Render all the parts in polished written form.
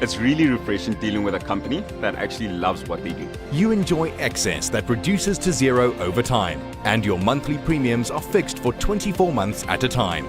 It's really refreshing dealing with a company that actually loves what they do. You enjoy excess that reduces to zero over time, and your monthly premiums are fixed for 24 months at a time.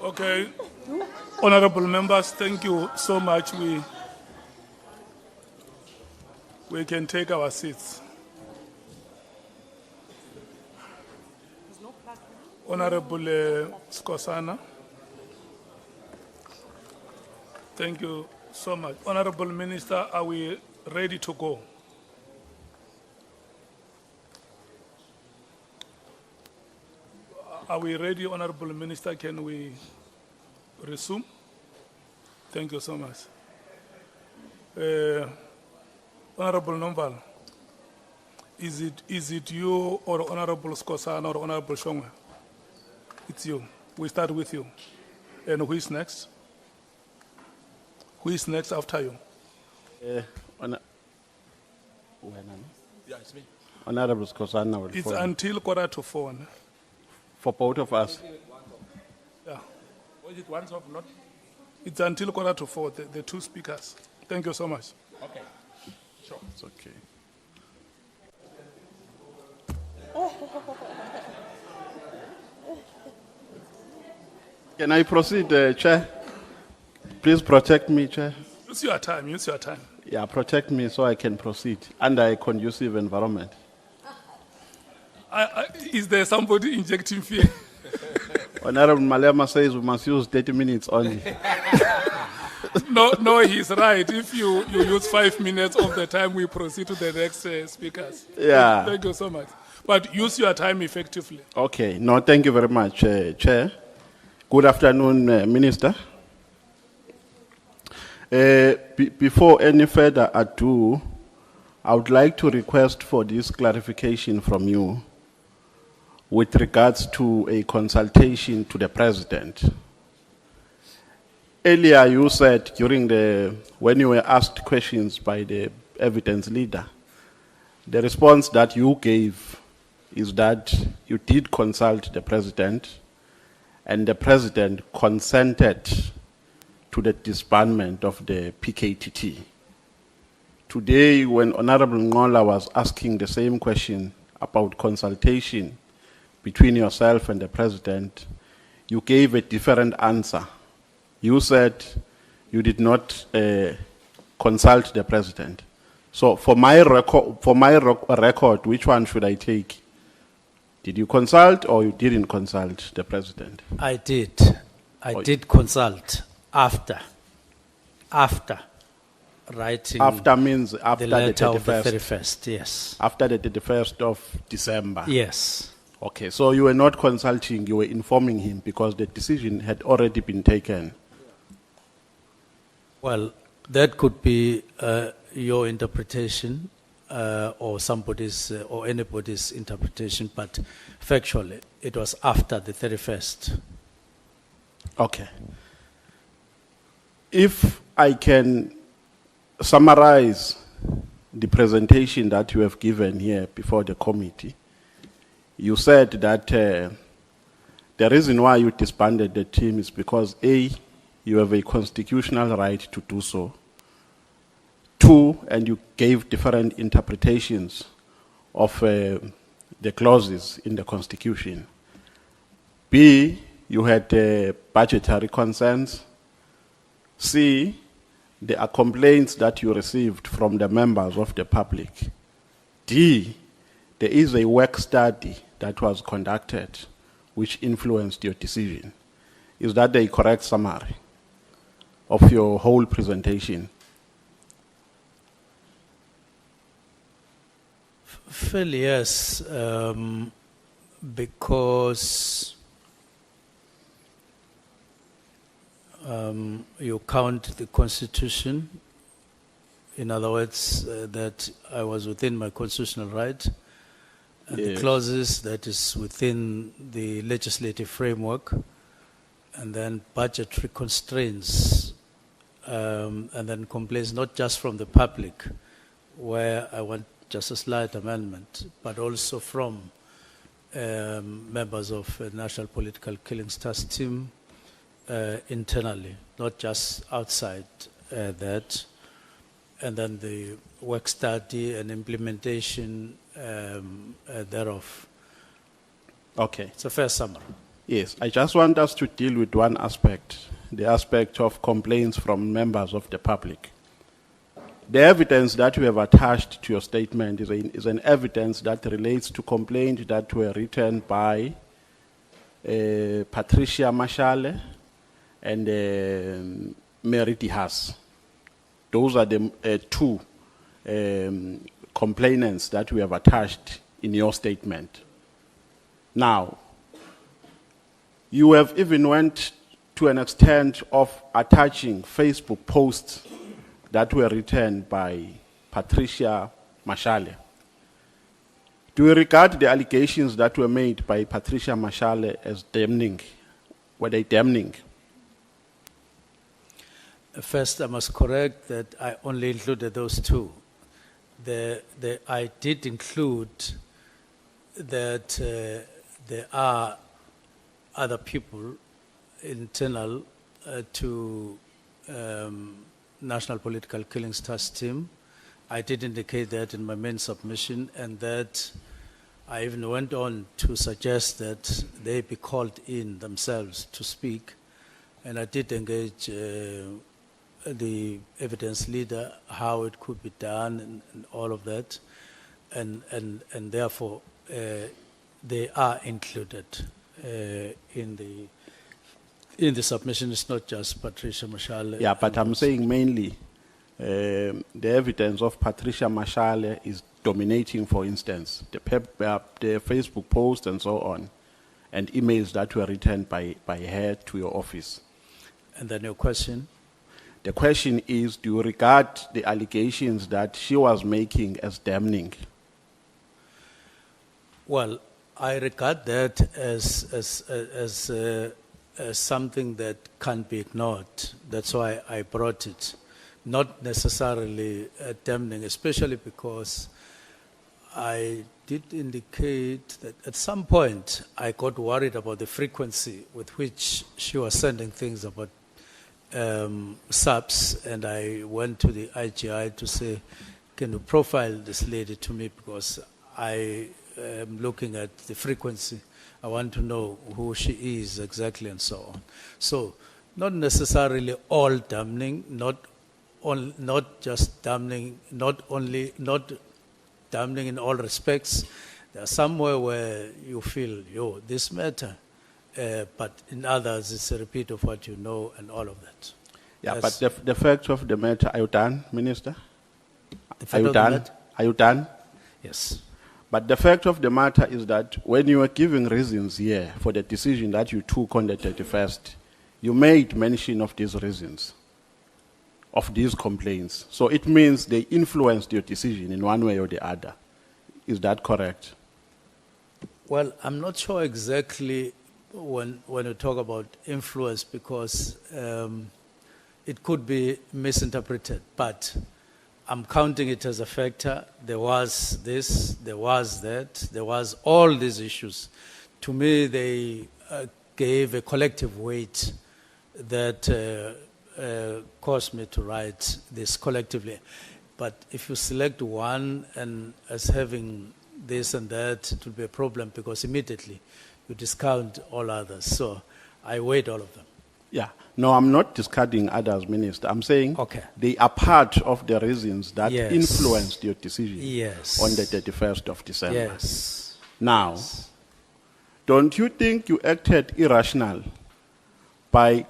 Okay, honorable members, thank you so much. We can take our seats. Honorable Skosana, thank you so much. Honorable Minister, are we ready to go? Are we ready, Honorable Minister? Can we resume? Thank you so much. Honorable Nomval, is it you or Honorable Skosana or Honorable Shongwe? It's you. We start with you. And who is next? Who is next after you? Yeah, it's me. Honorable Skosana will It's follow. until 3:45. Ne? For both of us. Yeah. Was it once of not? It's until 3:45, the two speakers. Thank you so much. Okay. Sure. It's okay. Can I proceed, Chair? Please protect me, Chair. Use your time, use your time. Yeah, protect me so I can proceed under a conducive environment. Is there somebody injecting fear? Honorable Malema says we must use 30 minutes only. No, he's right. If you use 5 minutes of the time, we proceed to the next speakers. Yeah. Thank you so much. But use your time effectively. Okay. No, thank you very much, Chair. Good afternoon, Minister. Before any further ado, I would like to request for this clarification from you with regards to a consultation to the President. Earlier you said when you were asked questions by the evidence leader, the response that you gave is that you did consult the President and the President consented to the disbandment of the PKTT. Today, when Honorable Nhlanhla was asking the same question about consultation between yourself and the President, you gave a different answer. You said you did not consult the President. So for my record, which one should I take? Did you consult or you didn't consult the President? I did. I did consult after writing After means after the letter the of the 31st. 31st, yes. After the 31st of December. Yes. Okay, so you were not consulting, you were informing him because the decision had already been taken. Well, that could be your interpretation or somebody's or anybody's interpretation, but factually, it was after the 31st. Okay. If I can summarize the presentation that you have given here before the committee, you said that the reason why you disbanded the team is because A, you have a constitutional right to do so. 2, and you gave different interpretations of the clauses in the Constitution. B, you had budgetary concerns. C, there are complaints that you received from the members of the public. D, there is a work study that was conducted which influenced your decision. Is that a correct summary of your whole presentation? Fairly, yes, because you count the Constitution, in other words, that I was within my constitutional right, and Yes. the clauses that is within the legislative framework, and then budgetary constraints, and then complaints not just from the public, where I want just a slight amendment, but also from members of the National Political Killing Stars team internally, not just outside that. And then the work study and implementation thereof. Okay. It's a fair summary. Yes, I just want us to deal with one aspect, the aspect of complaints from members of the public. The evidence that we have attached to your statement is an evidence that relates to complaints that were written by Patricia Mashale and Mary Dihas. Those are the two complainants that we have attached in your statement. Now, you have even went to an extent of attaching Facebook posts that were written by Patricia Mashale. Do you regard the allegations that were made by Patricia Mashale as damning? Were they damning? First, I must correct that I only included those two. I did include that there are other people internal to National Political Killings Task Team. I did indicate that in my main submission, and that I even went on to suggest that they be called in themselves to speak, and I did engage the evidence leader how it could be done and all of that, and therefore they are included in the submission. It's not just Patricia Mashale. Yeah, but I'm saying mainly the evidence of Patricia Mashale is dominating, for instance, the Facebook post and so on, and emails that were written by her to your office. And then your question? The question is, do you regard the allegations that she was making as damning? Well, I regard that as something that can't be ignored. That's why I brought it. Not necessarily damning, especially because I did indicate that at some point I got worried about the frequency with which she was sending things about subs, and I went to the IGI to say, can you profile this lady to me, because I am looking at the frequency. I want to know who she is exactly and so on. So not necessarily all damning, not just damning, not damning in all respects. There are somewhere where you feel, yo, this matter, but in others it's a repeat of what you know and all of that. Yeah, Yes. but the fact of the matter, are you done, Minister? The Are fact you of the done? matter- Are you done? Yes. But the fact of the matter is that when you were giving reasons here for the decision that you took on the 31st, you made mention of these reasons, of these complaints. So it means they influenced your decision in one way or the other. Is that correct? Well, I'm not sure exactly when you talk about influence, because it could be misinterpreted, but I'm counting it as a factor. There was this, there was that, there was all these issues. To me, they gave a collective weight that caused me to write this collectively. But if you select one and as having this and that, it will be a problem, because immediately you discount all others. So I weighed all of them. Yeah. No, I'm not discarding others, Minister. I'm saying Okay. they are part of the reasons that Yes. influenced your decision Yes. on the 31st of December. Yes. Now, don't you think you acted irrational by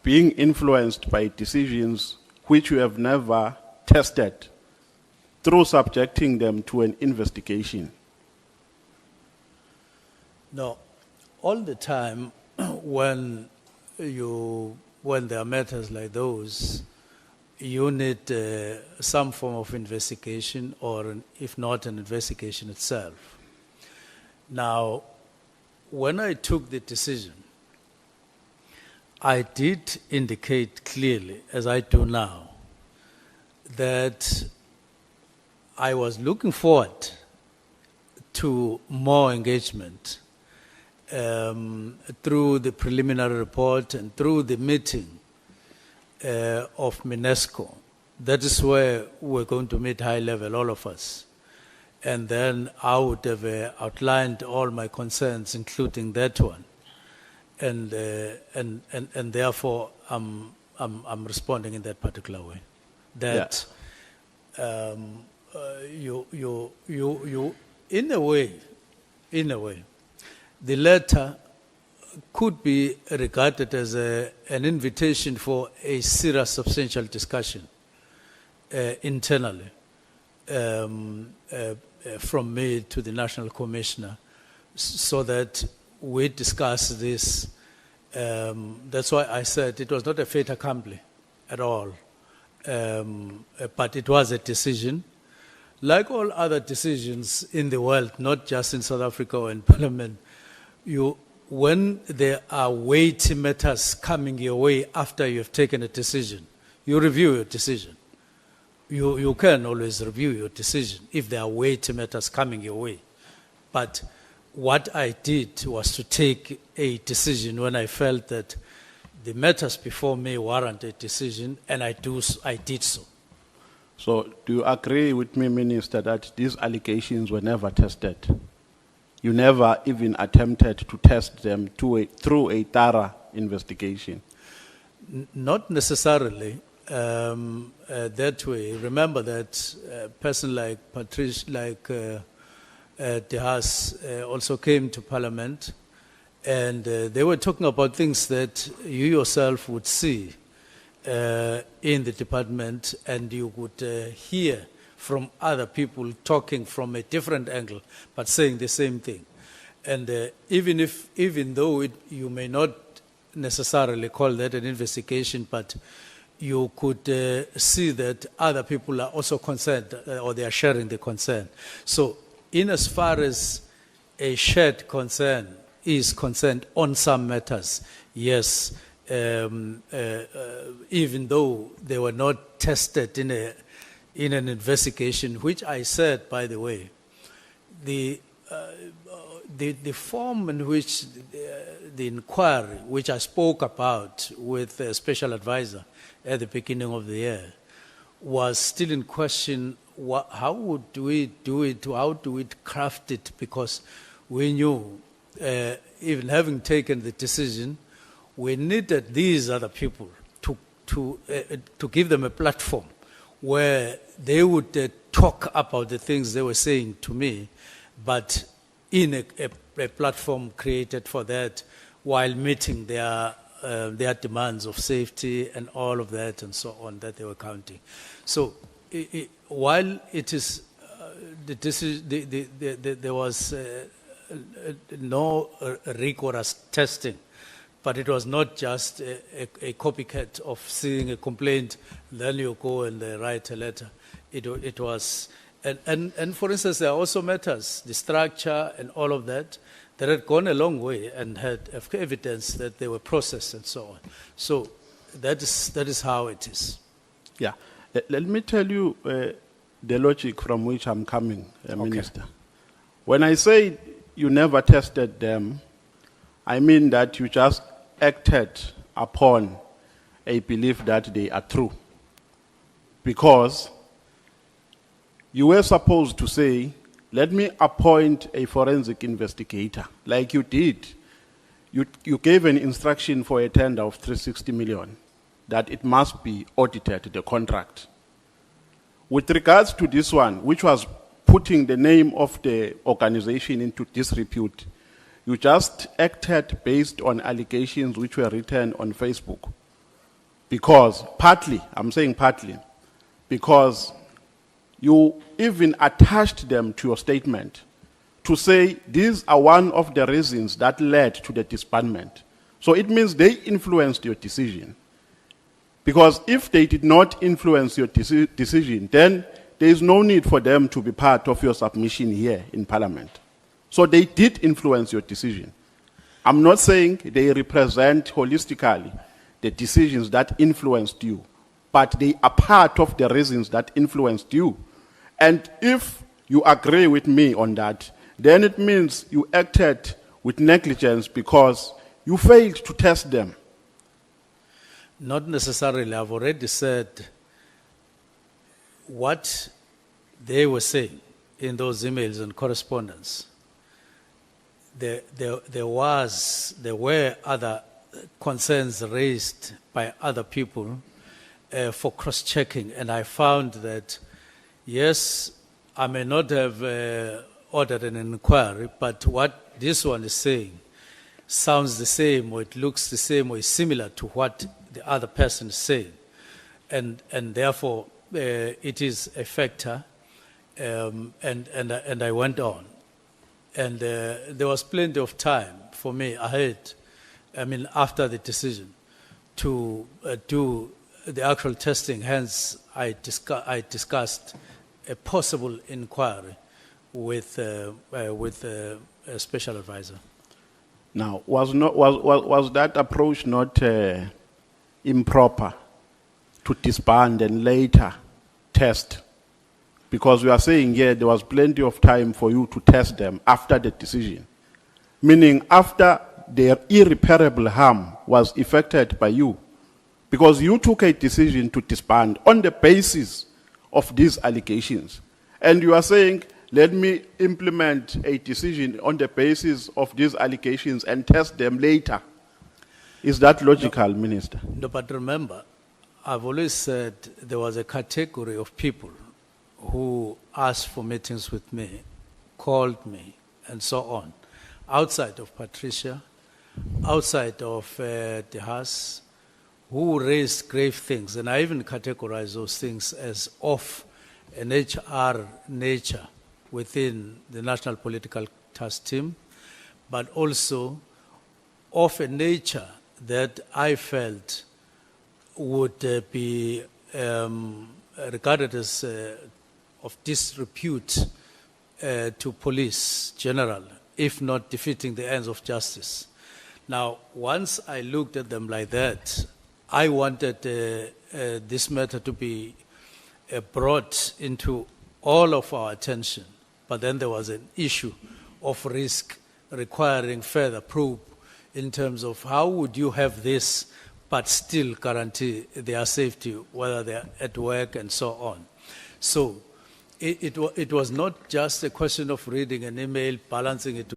being influenced by decisions which you have never tested through subjecting them to an investigation? No, all the time when there are matters like those, you need some form of investigation, or if not an investigation itself. Now, when I took the decision, I did indicate clearly, as I do now, that I was looking forward to more engagement through the preliminary report and through the meeting of UNESCO. That is where we're going to meet high level, all of us. And then I would have outlined all my concerns, including that one. and therefore I'm responding in that particular way. That you in a way, the letter could be regarded as an invitation for a serious, substantial discussion internally from me to the National Commissioner, so that we discuss this. That's why I said it was not a fait accompli at all, but it was a decision. Like all other decisions in the world, not just in South Africa or in Parliament, when there are weighty matters coming your way after you have taken a decision, you review your decision. You can always review your decision if there are weighty matters coming your way. But what I did was to take a decision when I felt that the matters before me warrant a decision, and I did so. So, do you agree with me, Minister, that these allegations were never tested? You never even attempted to test them through a thorough investigation? Not necessarily that way. Remember that a person like De Haas also came to Parliament, and they were talking about things that you yourself would see in the department, and you would hear from other people talking from a different angle, but saying the same thing. And even though you may not necessarily call that an investigation, but you could see that other people are also concerned, or they are sharing the concern. So, in as far as a shared concern is concerned on some matters, yes, even though they were not tested in an investigation, which I said, by the way, the form in which the inquiry, which I spoke about with a special advisor at the beginning of the year, was still in question. How would we do it? How do we craft it? Because we knew, even having taken the decision, we needed these other people to give them a platform where they would talk about the things they were saying to me, but in a platform created for that, while meeting their demands of safety and all of that and so on that they were counting. So while it is there was no rigorous testing, but it was not just a copycat of seeing a complaint, then you go and write a letter. It was, and for instance, there are also matters, the structure and all of that had gone a long way and had evidence that they were processed and so on. So that is how it is. Yeah. Let me tell you the logic from which I'm coming, Minister. When I say you never tested them, I mean that you just acted upon a belief that they are true. Because you were supposed to say, let me appoint a forensic investigator, like you did. You gave an instruction for a tender of 360 million, that it must be audited, the contract. With regards to this one, which was putting the name of the organization into disrepute, you just acted based on allegations which were written on Facebook. Because, partly, I'm saying partly, because you even attached them to your statement to say these are one of the reasons that led to the disbandment. So it means they influenced your decision. Because if they did not influence your decision, then there is no need for them to be part of your submission here in Parliament. So they did influence your decision. I'm not saying they represent holistically the decisions that influenced you, but they are part of the reasons that influenced you. And if you agree with me on that, then it means you acted with negligence because you failed to test them. Not necessarily. I've already said what they were saying in those emails and correspondence. there were other concerns raised by other people for cross-checking, and I found that, yes, I may not have ordered an inquiry, but what this one is saying sounds the same, or it looks the same, or is similar to what the other person is saying, and therefore it is a factor, and I went on, and there was plenty of time for me ahead, after the decision, to do the actual testing. Hence, I discussed a possible inquiry with a special advisor. Now, was that approach not improper to disband and later test? Because we are saying here there was plenty of time for you to test them after the decision, meaning after their irreparable harm was effected by you, because you took a decision to disband on the basis of these allegations. And you are saying, let me implement a decision on the basis of these allegations and test them later. Is that logical, Minister? No, but remember, I've always said there was a category of people who asked for meetings with me, called me, and so on, outside of Patricia, outside of the House, who raised grave things, and I even categorize those things as of an HR nature within the National Political Task Team, but also of a nature that I felt would be regarded as of disrepute to police general, if not defeating the ends of justice. Now, once I looked at them like that, I wanted this matter to be brought into all of our attention, but then there was an issue of risk requiring further probe in terms of how would you have this but still guarantee their safety, whether they're at work and so on. So it was not just a question of reading an email, balancing it.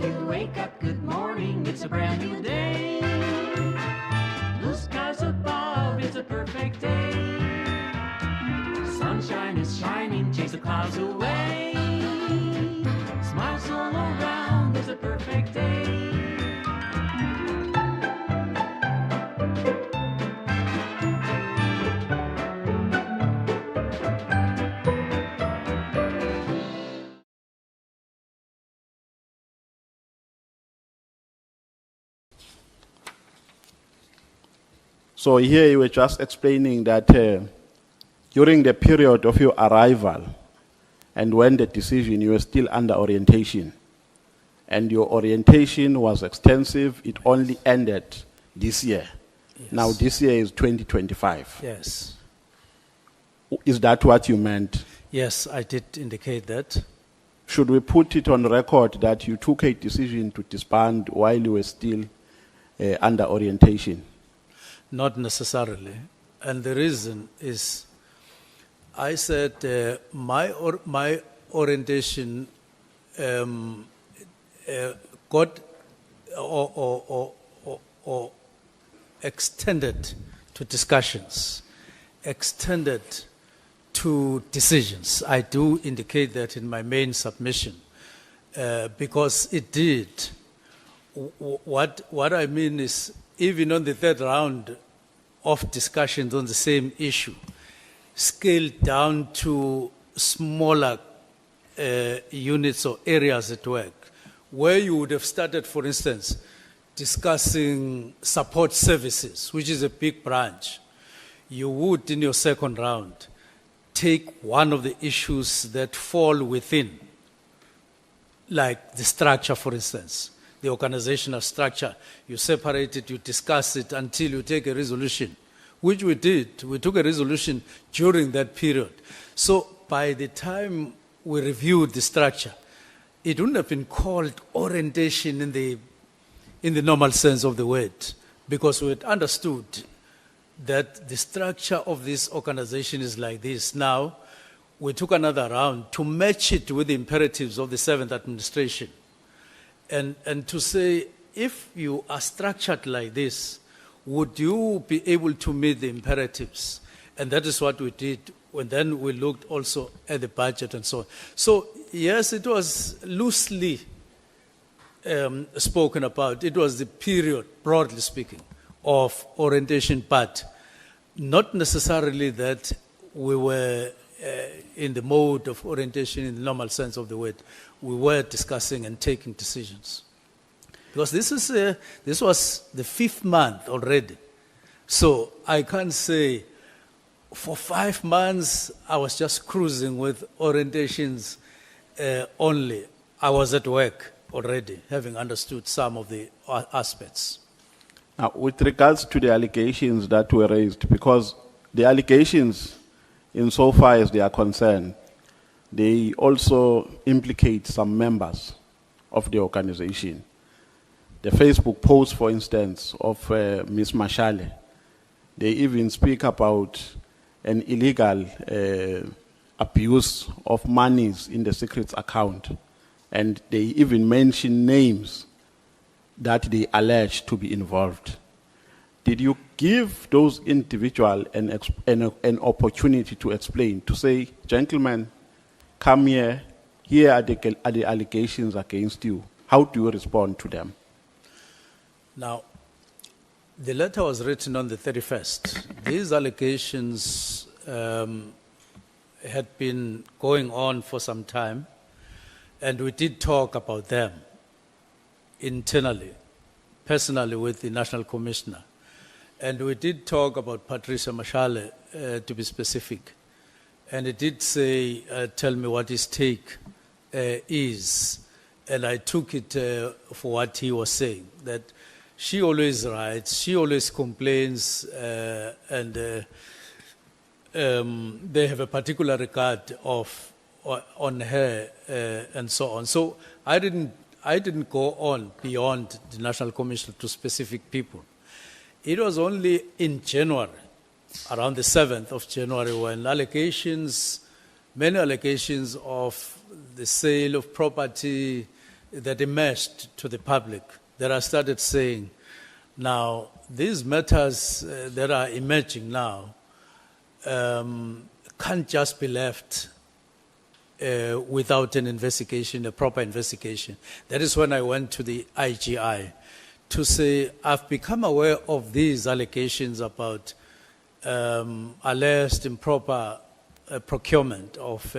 You wake up, good morning, it's a brand new day. Blue skies above, it's a perfect day. Sunshine is shining, chase the clouds away. Smiles all around, it's a perfect day. So here you were just explaining that during the period of your arrival and when the decision, you were still under orientation. And your orientation was extensive. It only ended this year. Yes. Now this year is 2025. Yes. Is that what you meant? Yes, I did indicate that. Should we put it on record that you took a decision to disband while you were still under orientation? Not necessarily. And the reason is, I said my orientation got or extended to discussions, extended to decisions. I do indicate that in my main submission, because it did. What I mean is, even on the third round of discussions on the same issue, scaled down to smaller units or areas at work, where you would have started, for instance, discussing support services, which is a big branch. You would, in your second round, take one of the issues that fall within, like the structure, for instance, the organizational structure. You separate it, you discuss it until you take a resolution, which we did. We took a resolution during that period. So by the time we reviewed the structure, it wouldn't have been called orientation in the normal sense of the word, because we had understood that the structure of this organization is like this. Now, we took another round to match it with the imperatives of the 7th administration. And to say, if you are structured like this, would you be able to meet the imperatives? And that is what we did. And then we looked also at the budget and so on. So yes, it was loosely spoken about. It was the period, broadly speaking, of orientation, but not necessarily that we were in the mode of orientation in the normal sense of the word. We were discussing and taking decisions. Because this was the 5th month already. So I can't say for 5 months I was just cruising with orientations only. I was at work already, having understood some of the aspects. Now, with regards to the allegations that were raised, because the allegations, insofar as they are concerned, they also implicate some members of the organization. The Facebook post, for instance, of Ms. Mashale, they even speak about an illegal abuse of monies in the secrets account. And they even mention names that they allege to be involved. Did you give those individuals an opportunity to explain, to say, gentlemen, come here are the allegations against you. How do you respond to them? Now, the letter was written on the 31st. These allegations had been going on for some time, and we did talk about them internally, personally with the National Commissioner. And we did talk about Patricia Mashale, to be specific. And he did say, tell me what his take is. And I took it for what he was saying, that she always writes, she always complains, and they have a particular regard on her and so on. So I didn't go on beyond the National Commissioner to specific people. It was only in January, around the 7th of January, when many allegations of the sale of property that emerged to the public, that I started saying, now, these matters that are emerging now can't just be left without an investigation, a proper investigation. That is when I went to the IGI to say, I've become aware of these allegations about alleged improper procurement of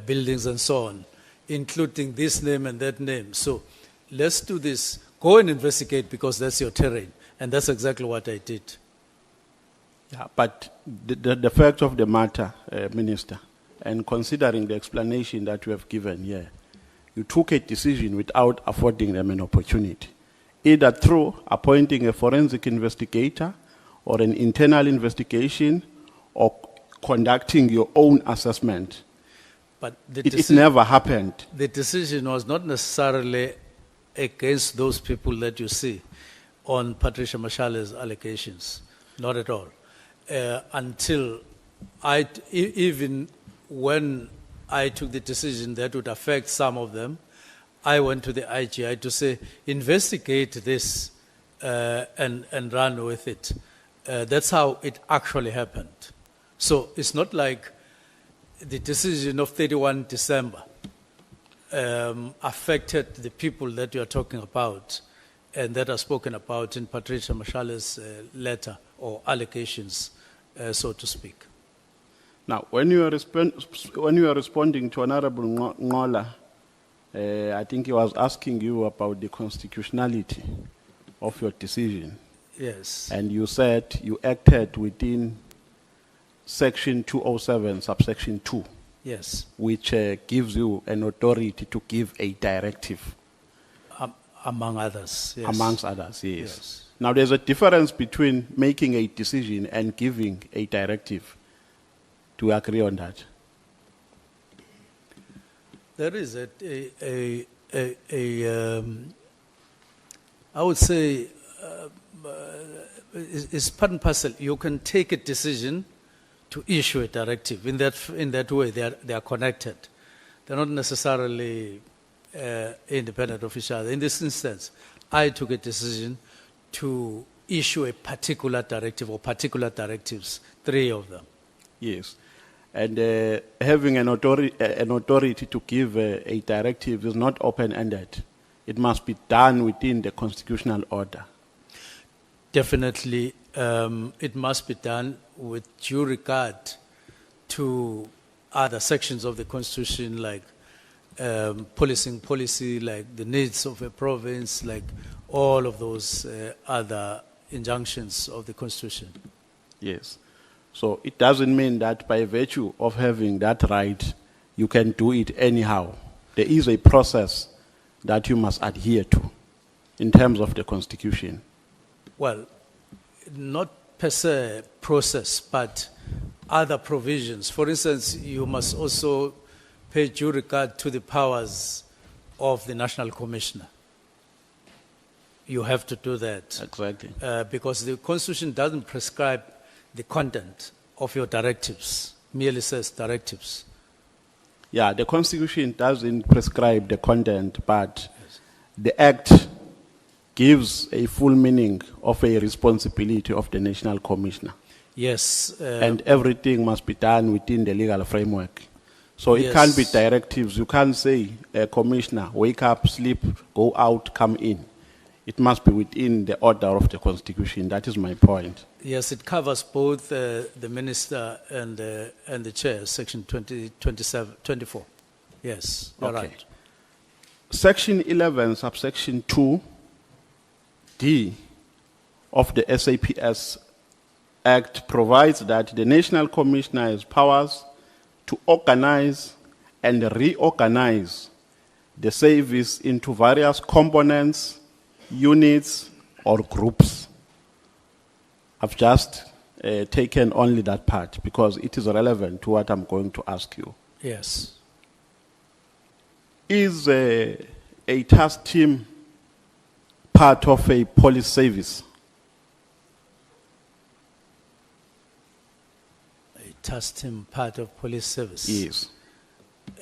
buildings and so on, including this name and that name. So let's do this. Go and investigate, because that's your terrain. And that's exactly what I did. Yeah, but the fact of the matter, Minister, and considering the explanation that you have given here, you took a decision without affording them an opportunity, either through appointing a forensic investigator or an internal investigation or conducting your own assessment. But it never happened. The decision was not necessarily against those people that you see on Patricia Mashale's allegations, not at all. Until even when I took the decision that would affect some of them, I went to the IGI to say, investigate this and run with it. That's how it actually happened. So it's not like the decision of 31 December affected the people that you are talking about and that are spoken about in Patricia Mashale's letter or allegations, so to speak. Now, when you are responding to Honorable Nhlanhla, I think he was asking you about the constitutionality of your decision. Yes. And you said you acted within Section 207, subsection 2. Yes. Which gives you an authority to give a directive. Among others, yes. Amongst others, yes. Now, there's a difference between making a decision and giving a directive. Do you agree on that? There is I would say, it's part and parcel. You can take a decision to issue a directive. In that way, they are connected. They're not necessarily independent of each other. In this instance, I took a decision to issue a particular directive or particular directives, 3 of them. Yes. And having an authority to give a directive is not open-ended. It must be done within the constitutional order. Definitely, it must be done with due regard to other sections of the Constitution, like policing policy, like the needs of a province, like all of those other injunctions of the Constitution. Yes. So it doesn't mean that by virtue of having that right, you can do it anyhow. There is a process that you must adhere to in terms of the Constitution. Well, not per se process, but other provisions. For instance, you must also pay due regard to the powers of the National Commissioner. You have to do that. Exactly. Because the Constitution doesn't prescribe the content of your directives, merely says directives. Yeah, the Constitution doesn't prescribe the content, but the Act gives a full meaning of a responsibility of the National Commissioner. Yes. And everything must be done within the legal framework. So it Yes. can't be directives. You can't say, Commissioner, wake up, sleep, go out, come in. It must be within the order of the Constitution. That is my point. Yes, it covers both the minister and the chair, section 24. Yes, you're Okay. right. Section 11, subsection 2D of the SAPS Act provides that the National Commissioner has powers to organize and reorganize the service into various components, units, or groups. I've just taken only that part because it is relevant to what I'm going to ask you. Yes. Is a task team part of a police service? A task team part of police service. Yes.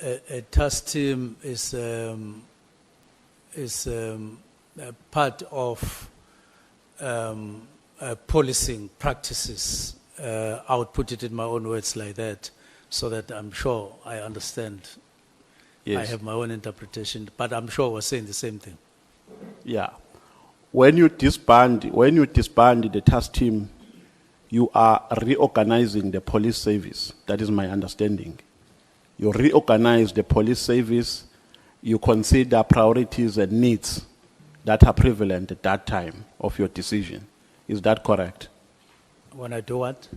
A task team is a part of policing practices. I would put it in my own words like that, so that I'm sure I understand. I Yes. have my own interpretation, but I'm sure we're saying the same thing. Yeah. When you disband the task team, you are reorganizing the police service. That is my understanding. You reorganize the police service, you consider priorities and needs that are prevalent at that time of your decision. Is that correct? When I do what?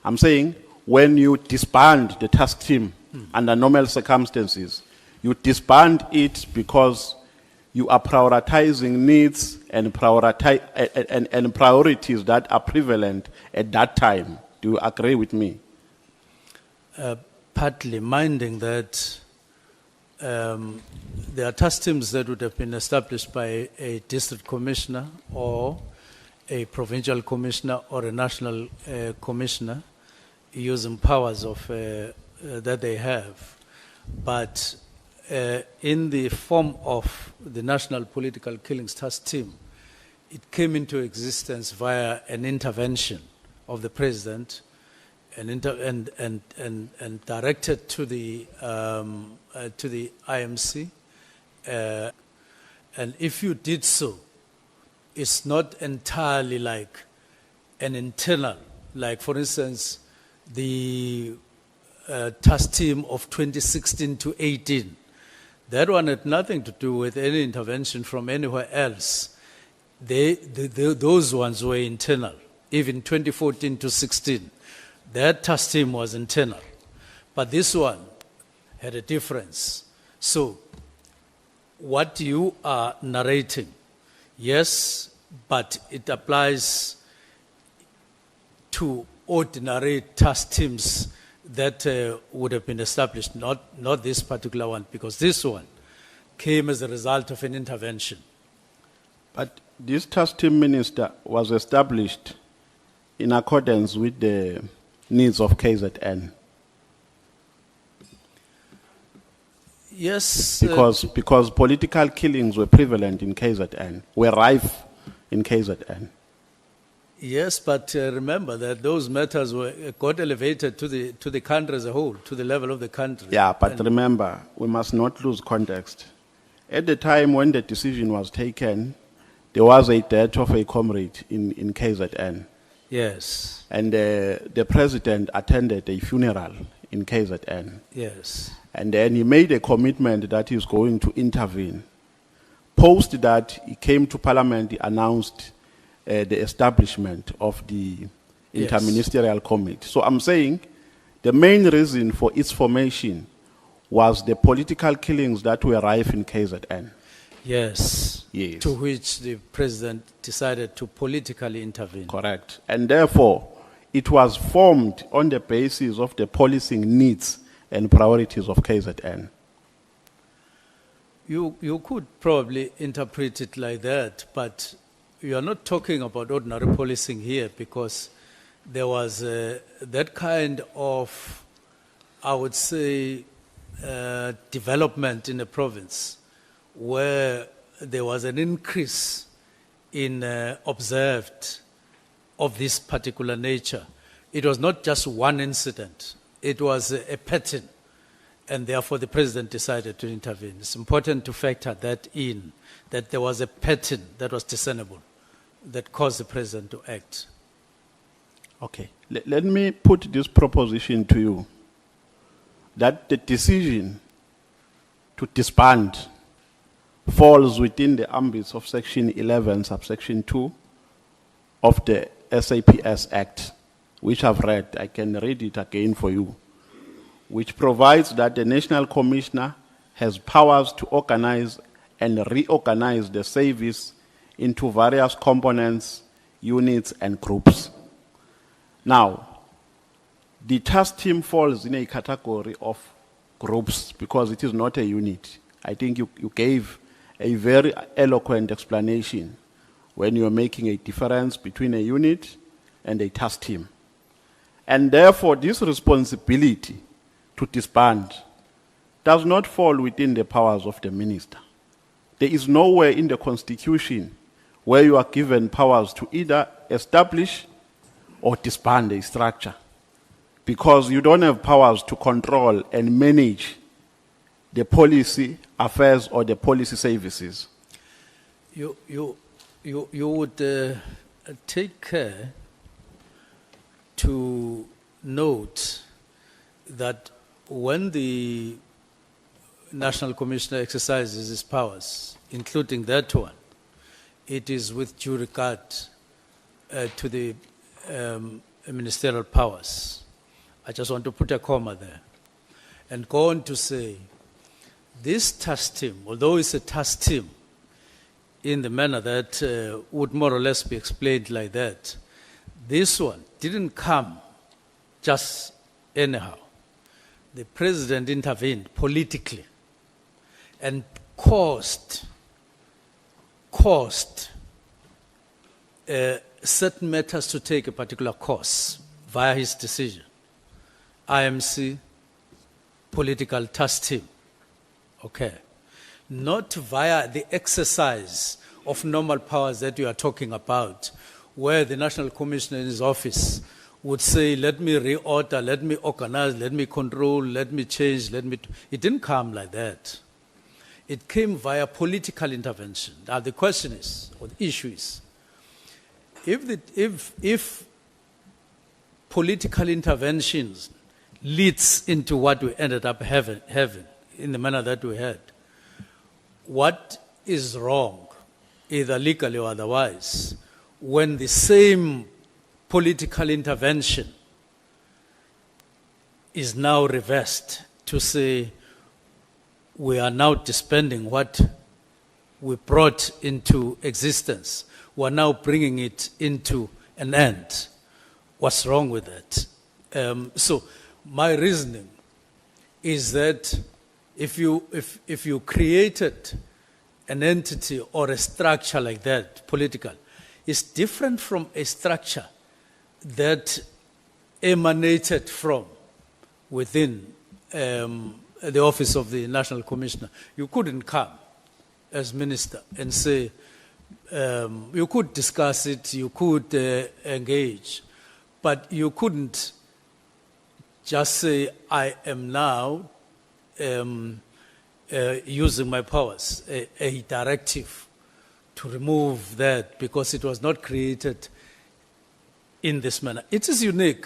I'm saying when you disband the task team under normal circumstances, you disband it because you are prioritizing needs and priorities that are prevalent at that time. Do you agree with me? Partly minding that there are task teams that would have been established by a district commissioner or a provincial commissioner or a national commissioner using powers of that they have. But in the form of the National Political Killings Task Team, it came into existence via an intervention of the president and directed to the IMC. And if you did so, it's not entirely like an internal, like for instance, the task team of 2016 to 18. That one had nothing to do with any intervention from anywhere else. Those ones were internal, even 2014 to 16. That task team was internal. But this one had a difference. So, what you are narrating, yes, but it applies to ordinary task teams that would have been established, not this particular one, because this one came as a result of an intervention. But this task team minister was established in accordance with the needs of KZN? Yes. Because political killings were prevalent in KZN, were rife in KZN. Yes, but remember that those matters got elevated to the country as a whole, to the level of the country. Yeah, but remember, we must not lose context. At the time when the decision was taken, there was a death of a comrade in KZN. Yes, And the president attended a funeral in KZN. yes, And then he made a commitment that he's going to intervene. Post that, he came to Parliament, he announced the establishment of the Yes. Interministerial Committee. So I'm saying the main reason for its formation was the political killings that were rife in KZN. yes. Yes. To which the president decided to politically intervene. Correct. And therefore, it was formed on the basis of the policing needs and priorities of KZN. You could probably interpret it like that, but you are not talking about ordinary policing here, because there was that kind of, I would say, development in the province where there was an increase in observed of this particular nature. It was not just one incident, it was a pattern, and therefore the president decided to intervene. It's important to factor that in, that there was a pattern that was discernible that caused the president to act. Okay. Let me put this proposition to you, that the decision to disband falls within the ambits of Section 11, subsection 2 of the SAPS Act, which I've read. I can read it again for you, which provides that the National Commissioner has powers to organize and reorganize the service into various components, units, and groups. Now, the task team falls in a category of groups because it is not a unit. I think you gave a very eloquent explanation when you are making a difference between a unit and a task team. And therefore, this responsibility to disband does not fall within the powers of the minister. There is nowhere in the Constitution where you are given powers to either establish or disband a structure, because you don't have powers to control and manage the policy affairs or the policy services. You would take care to note that when the National Commissioner exercises his powers, including that one, it is with due regard to the ministerial powers. I just want to put a comma there and go on to say, this task team, although it's a task team in the manner that would more or less be explained like that, this one didn't come just anyhow. The president intervened politically and caused certain matters to take a particular course via his decision. IMC, political task team, okay. Not via the exercise of normal powers that you are talking about, where the National Commissioner in his office would say, let me reorder, let me organize, let me control, let me change, It didn't come like that. It came via political intervention. Now the question is, or the issue is, if political interventions leads into what we ended up having in the manner that we had, what is wrong, either legally or otherwise, when the same political intervention is now reversed to say we are now disbanding what we brought into existence, we are now bringing it into an end? What's wrong with that? So my reasoning is that if you created an entity or a structure like that, political, it's different from a structure that emanated from within the office of the National Commissioner. You couldn't come as minister and say, you could discuss it, you could engage, but you couldn't just say, I am now using my powers, a directive to remove that because it was not created in this manner. It is unique.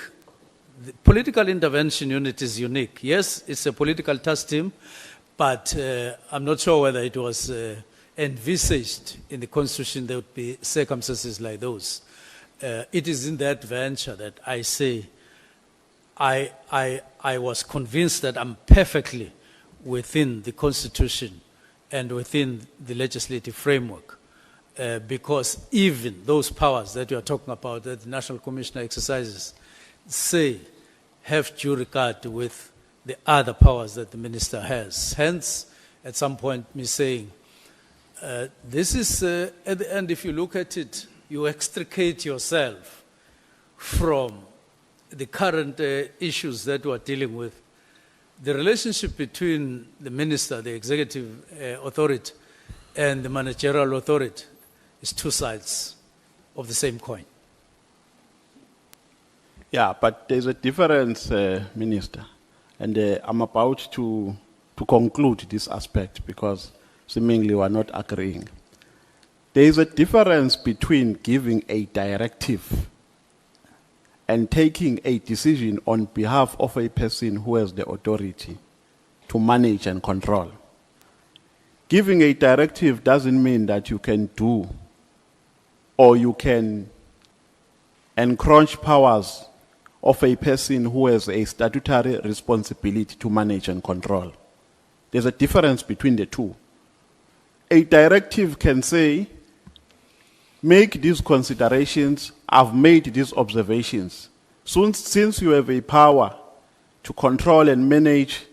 The political intervention unit is unique. Yes, it's a political task team, but I'm not sure whether it was envisaged in the Constitution there would be circumstances like those. It is in that venture that I say I was convinced that I'm perfectly within the Constitution and within the legislative framework, because even those powers that you are talking about that the National Commissioner exercises say have due regard with the other powers that the minister has. Hence, at some point, me saying, this is, at the end, if you look at it, you extricate yourself from the current issues that we are dealing with. The relationship between the minister, the executive authority, and the managerial authority is two sides of the same coin. Yeah, but there's a difference, Minister, and I'm about to conclude this aspect because seemingly we're not agreeing. There is a difference between giving a directive and taking a decision on behalf of a person who has the authority to manage and control. Giving a directive doesn't mean that you can do or you can encroach powers of a person who has a statutory responsibility to manage and control. There's a difference between the two. A directive can say, make these considerations, I've made these observations. Since you have a power to control and manage,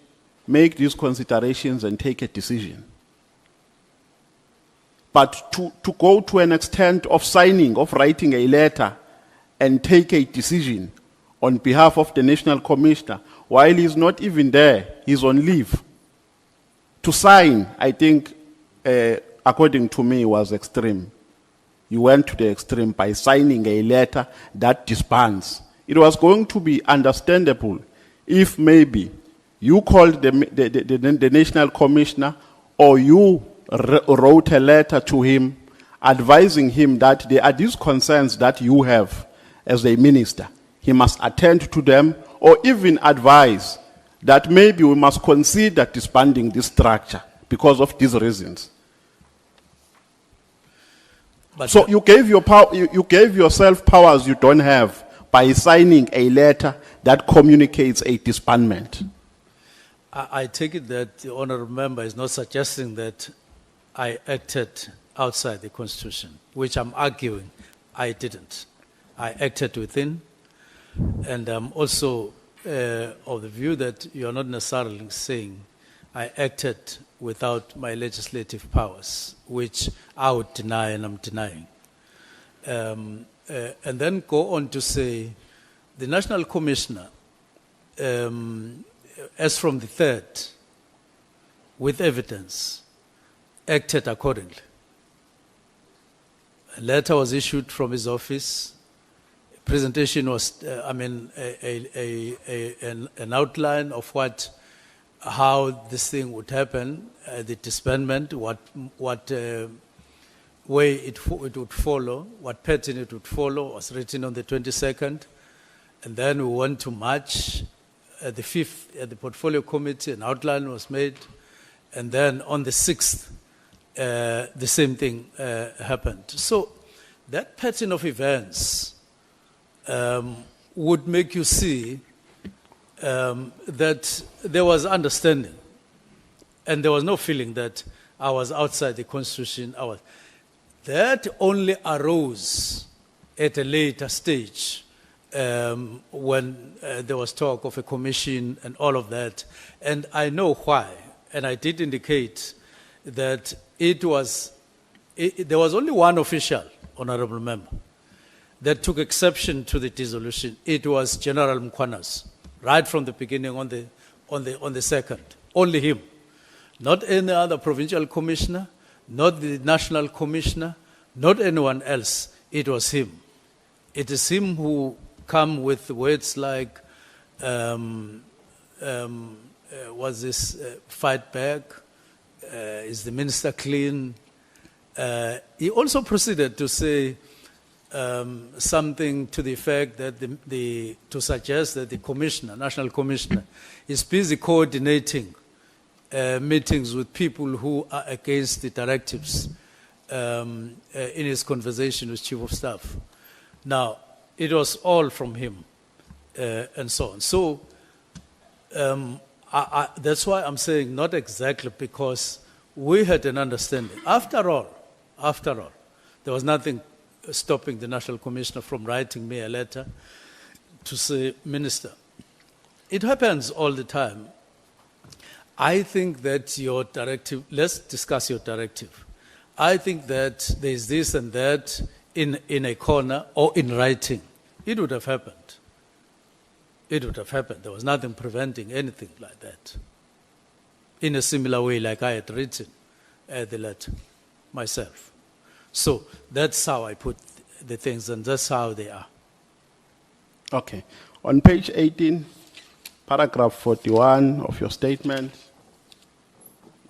make these considerations and take a decision. But to go to an extent of signing, of writing a letter and take a decision on behalf of the National Commissioner, while he's not even there, he's on leave. To sign, I think, according to me, was extreme. You went to the extreme by signing a letter that disbands. It was going to be understandable if maybe you called the National Commissioner or you wrote a letter to him advising him that there are these concerns that you have as a minister. He must attend to them or even advise that maybe we must consider disbanding this structure because of these reasons. But so you gave you gave yourself powers you don't have by signing a letter that communicates a disbandment. I take it that the honourable member is not suggesting that I acted outside the Constitution, which I'm arguing I didn't. I acted within, and I'm also of the view that you are not necessarily saying I acted without my legislative powers, which I would deny and I'm denying. And then go on to say the National Commissioner, as from the 3rd, with evidence, acted accordingly. A letter was issued from his office. A presentation was, an outline of how this thing would happen, the disbandment, what way it would follow, what pattern it would follow was written on the 22nd. And then we went to March. At the 5th, at the Portfolio Committee, an outline was made. And then on the 6th, the same thing happened. So that pattern of events would make you see that there was understanding and there was no feeling that I was outside the Constitution. That only arose at a later stage when there was talk of a commission and all of that. And I know why. And I did indicate that there was only one official, honorable member, that took exception to the dissolution, it was General Mkhwanazi, right from the beginning on the 2nd. Only him. Not any other provincial commissioner, not the national commissioner, not anyone else. It was him. It is him who come with words like, was this fight back? Is the minister clean? He also proceeded to say something to the effect that to suggest that the commissioner, national commissioner, is busy coordinating meetings with people who are against the directives in his conversation with Chief of Staff. Now, it was all from him and so on. So that's why I'm saying not exactly, because we had an understanding. After all, there was nothing stopping the National Commissioner from writing me a letter to say, Minister, it happens all the time. I think that your directive, let's discuss your directive. I think that there's this and that in a corner or in writing. It would have happened. It would have happened. There was nothing preventing anything like that. In a similar way like I had written the letter myself. So that's how I put the things, and that's how they are. Okay. On page 18, paragraph 41 of your statement,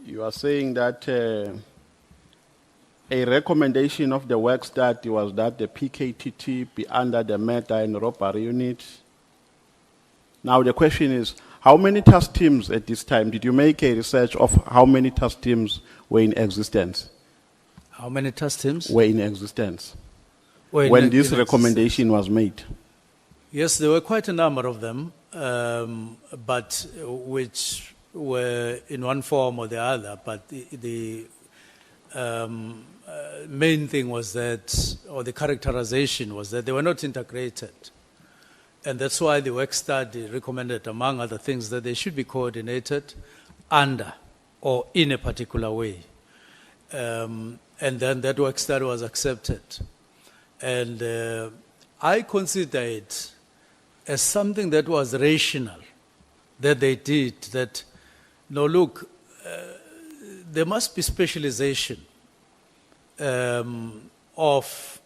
you are saying that a recommendation of the work study was that the PKTT be under the murder and robbery unit. Now the question is, how many task teams at this time? Did you make a research of how many task teams were in existence? How many task teams? Were in existence When this recommendation was made? Yes, there were quite a number of them, but which were in one form or the other. But the main thing was that, or the characterization was that they were not integrated. And that's why the work study recommended, among other things, that they should be coordinated under or in a particular way. And then that work study was accepted. And I consider it as something that was rational, that they did, that, no, look, there must be specialization of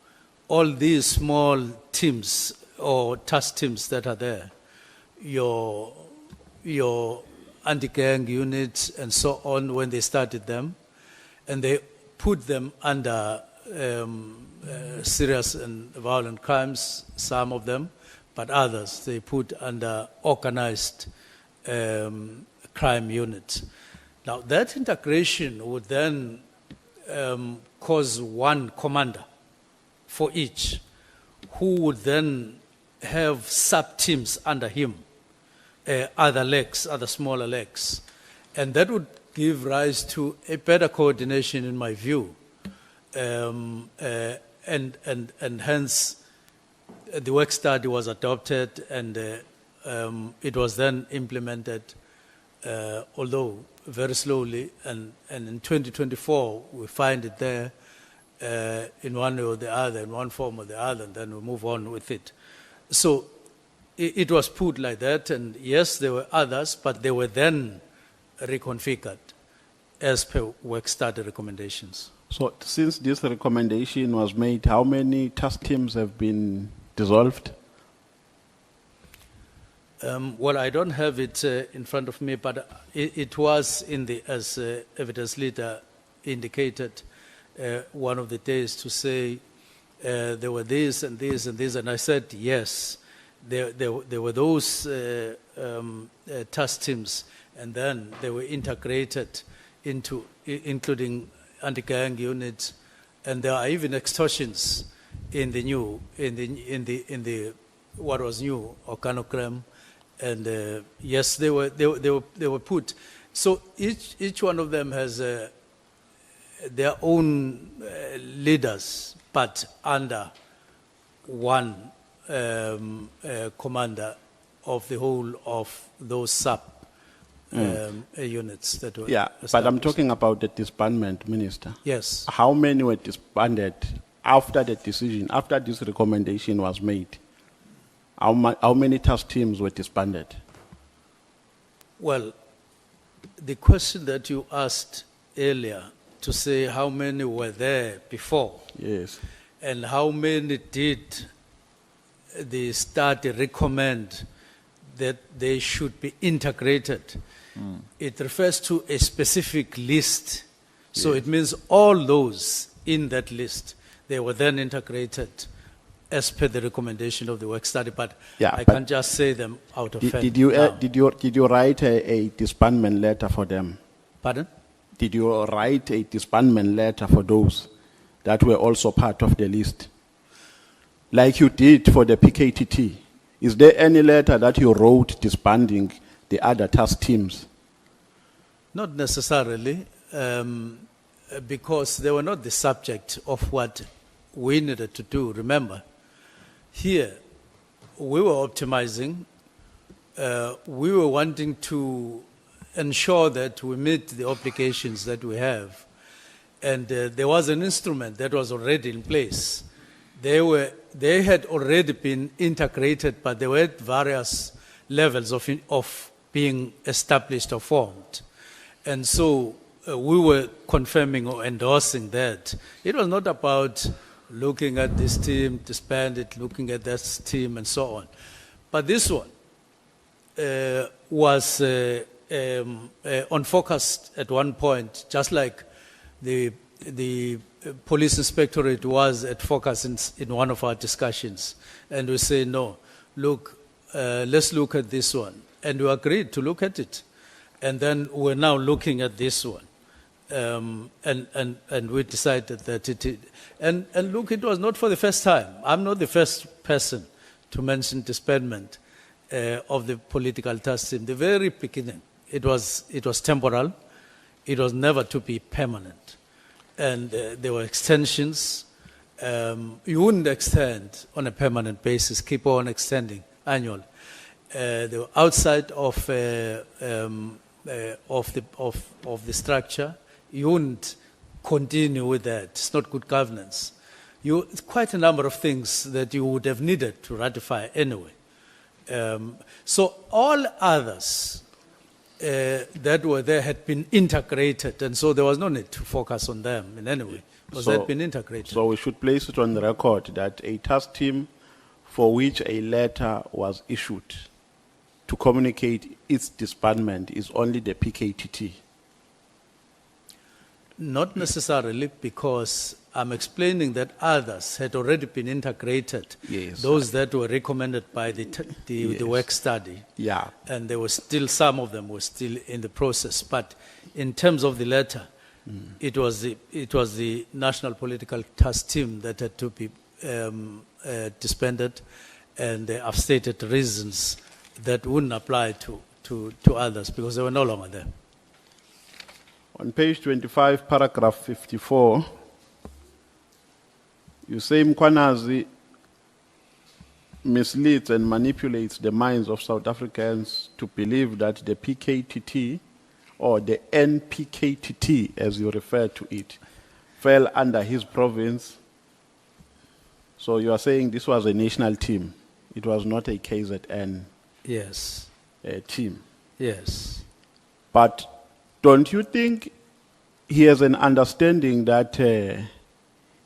all these small teams or task teams that are there, your anti-gang units and so on, when they started them, and they put them under serious and violent crimes, some of them, but others they put under organized crime units. Now that integration would then cause one commander for each, who would then have sub-teams under him, other smaller legs. And that would give rise to a better coordination, in my view. And hence, the work study was adopted, and it was then implemented, although very slowly. And in 2024, we find it there in one way or the other, in one form or the other, and then we move on with it. So it was put like that, and yes, there were others, but they were then reconfigured as per work study recommendations. So since this recommendation was made, how many task teams have been dissolved? Well, I don't have it in front of me, but it was in the, as evidence leader indicated, one of the days to say there were this and this and this, and I said yes, there were those task teams, and then they were integrated into, including anti-gang units, and there are even extortions in the new, in the what was new organogram, and yes, they were put. So each one of them has their own leaders, but under one commander of the whole of those sub units that were Yeah, but I'm talking about the disbandment, Minister. Yes. How many were disbanded after the decision, after this recommendation was made, how many task teams were disbanded? Well, the question that you asked earlier to say how many were there before Yes. and how many did the study recommend that they should be integrated, it refers to a specific list. So it means all those in that list, they were then integrated as per the recommendation of the work study, but Yeah, I but can't just say them out of hand Did you now. did you write a disbandment letter for them? Pardon? Did you write a disbandment letter for those that were also part of the list? Like you did for the PKTT. Is there any letter that you wrote disbanding the other task teams? Not necessarily, because they were not the subject of what we needed to do. Remember, here we were optimizing, we were wanting to ensure that we meet the obligations that we have. And there was an instrument that was already in place. They had already been integrated, but they were at various levels of being established or formed. And so we were confirming or endorsing that. It was not about looking at this team, disband it, looking at this team, and so on. But this one was on focus at one point, just like the police inspectorate was at focus in one of our discussions. And we say, no, look, let's look at this one. And we agreed to look at it. And then we're now looking at this one. And we decided that it, and look, it was not for the first time. I'm not the first person to mention disbandment of the political task team. The very beginning, it was temporal. It was never to be permanent. And there were extensions. You wouldn't extend on a permanent basis, keep on extending annually. They were outside of the structure. You wouldn't continue with that. It's not good governance. It's quite a number of things that you would have needed to ratify anyway. So all others that were there had been integrated, and so there was no need to focus on them in any way, because they had been integrated. So we should place it on the record that a task team for which a letter was issued to communicate its disbandment is only the PKTT. Not necessarily, because I'm explaining that others had already been integrated. Yes. Those that were recommended by the Yes. work study. Yeah. And there were still, some of them were still in the process. But in terms of the letter, it was the National Political Task Team that had to be disbanded, and I've stated reasons that wouldn't apply to others because they were no longer there. On page 25, paragraph 54, you say Mkhwanazi misleads and manipulates the minds of South Africans to believe that the PKTT, or the NPKTT as you refer to it, fell under his province. So you are saying this was a national team. It was not a KZN Yes. team. Yes. But don't you think he has an understanding that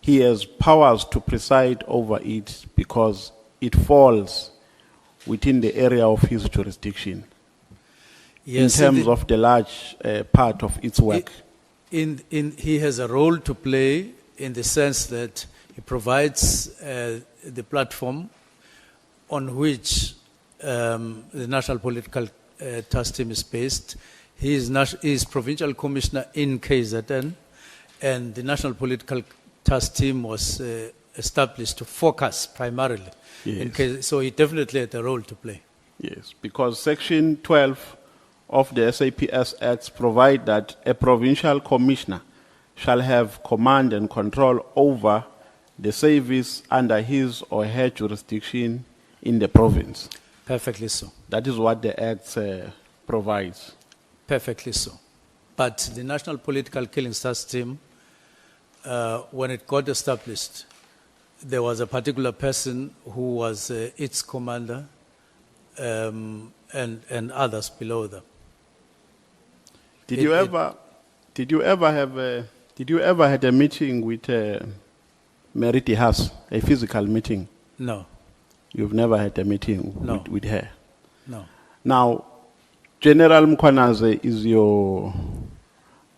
he has powers to preside over it because it falls within the area of his jurisdiction Yes. in terms of the large part of its work? He has a role to play in the sense that he provides the platform on which the National Political Task Team is based. He is provincial commissioner in KZN, and the National Political Task Team was established to focus primarily in KZN. So he definitely had a role to play. Yes, because Section 12 of the SAPS Acts provide that a provincial commissioner shall have command and control over the service under his or her jurisdiction in the province. Perfectly so. That is what the Act provides. Perfectly so. But the National Political Killing Task Team, when it got established, there was a particular person who was its commander, and others below them. Did It- you it- ever had a meeting with Meriti Haas, a physical meeting? No, You've never had a meeting No. with her. no. Now, General Mkhwanazi is your,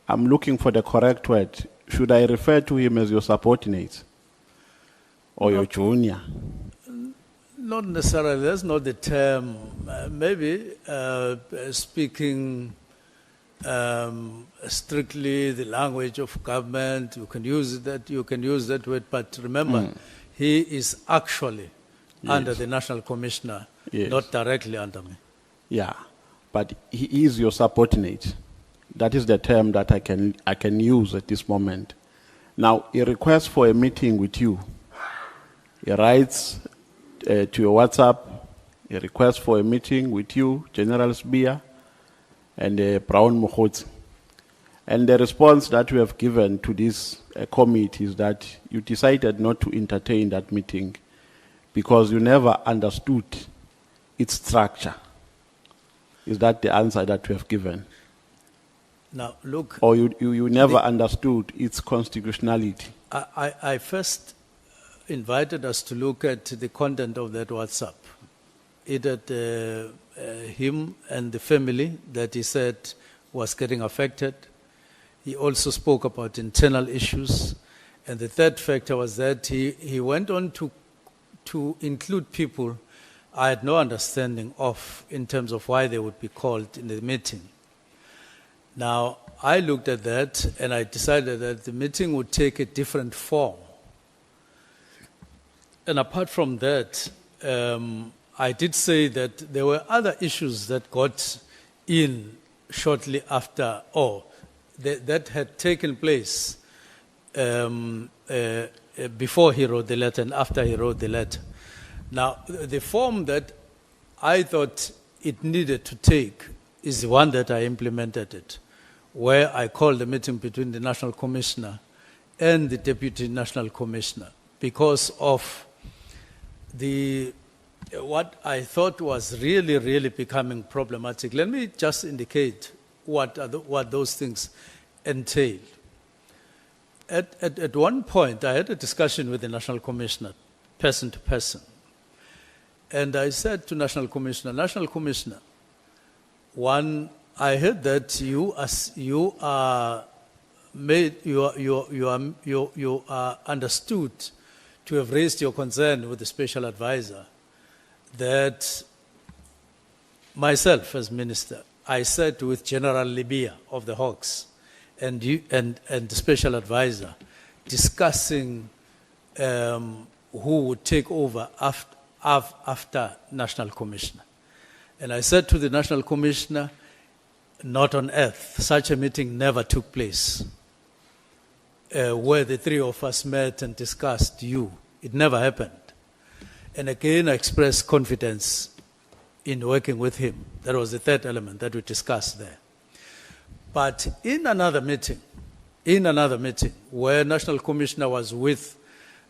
I'm looking for the correct word. Should I refer to him as your subordinate or your junior? Not necessarily. That's not the term. Maybe speaking strictly the language of government, you can use that. You can use that word. But remember, he is actually under the National Commissioner, Yes. not directly under me. Yeah, but he is your subordinate. That is the term that I can use at this moment. Now, he requests for a meeting with you. He writes to your WhatsApp, he requests for a meeting with you, General Sbia, and Brown Mokgotsi. And the response that you have given to this committee is that you decided not to entertain that meeting because you never understood its structure. Is that the answer that you have given? Now, look, Or you never understood its constitutionality? I first invited us to look at the content of that WhatsApp. It had him and the family that he said was getting affected. He also spoke about internal issues. And the third factor was that he went on to include people I had no understanding of in terms of why they would be called in the meeting. Now, I looked at that and I decided that the meeting would take a different form. And apart from that, I did say that there were other issues that got in shortly after, or that had taken place before he wrote the letter and after he wrote the letter. Now, the form that I thought it needed to take is the one that I implemented it, where I called a meeting between the National Commissioner and the Deputy National Commissioner because of what I thought was really, really becoming problematic. Let me just indicate what those things entail. At one point, I had a discussion with the National Commissioner, person to person. And I said to National Commissioner, one, I heard that you are understood to have raised your concern with the special advisor that myself as minister, I sat with General Libya of the Hawks and the special advisor discussing who would take over after National Commissioner. And I said to the National Commissioner, not on earth, such a meeting never took place where the three of us met and discussed you. It never happened. And again, I expressed confidence in working with him. That was the third element that we discussed there. But in another meeting where National Commissioner was with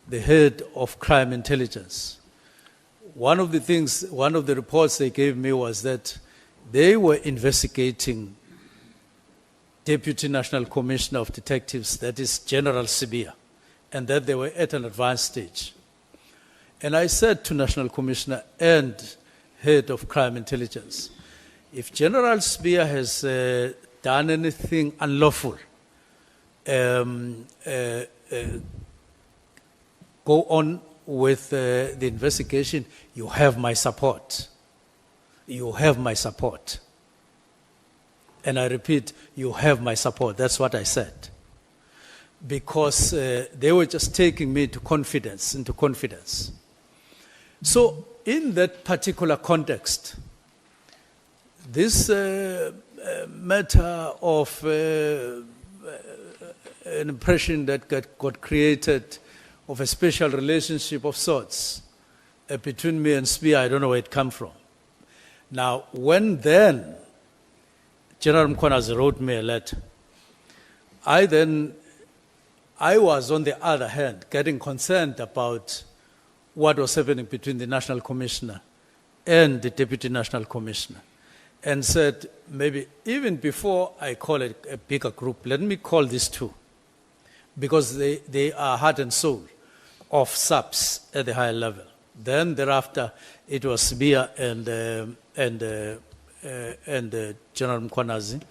the head of crime intelligence, one of the reports they gave me was that they were investigating Deputy National Commissioner of Detectives, that is General Sibia, and that they were at an advanced stage. And I said to National Commissioner and Head of Crime Intelligence, if General Sibia has done anything unlawful, go on with the investigation, you have my support. You have my support. And I repeat, you have my support. That's what I said. Because they were just taking me into confidence. So in that particular context, this matter of an impression that got created of a special relationship of sorts between me and Spear, I don't know where it came from. Now, when then General Mkhwanazi wrote me a letter, I I was, on the other hand, getting concerned about what was happening between the National Commissioner and the Deputy National Commissioner, and said, maybe even before I call it a bigger group, let me call these two, because they are heart and soul of SAPS at the higher level. Then thereafter, it was Sibia and General Mkhwanazi.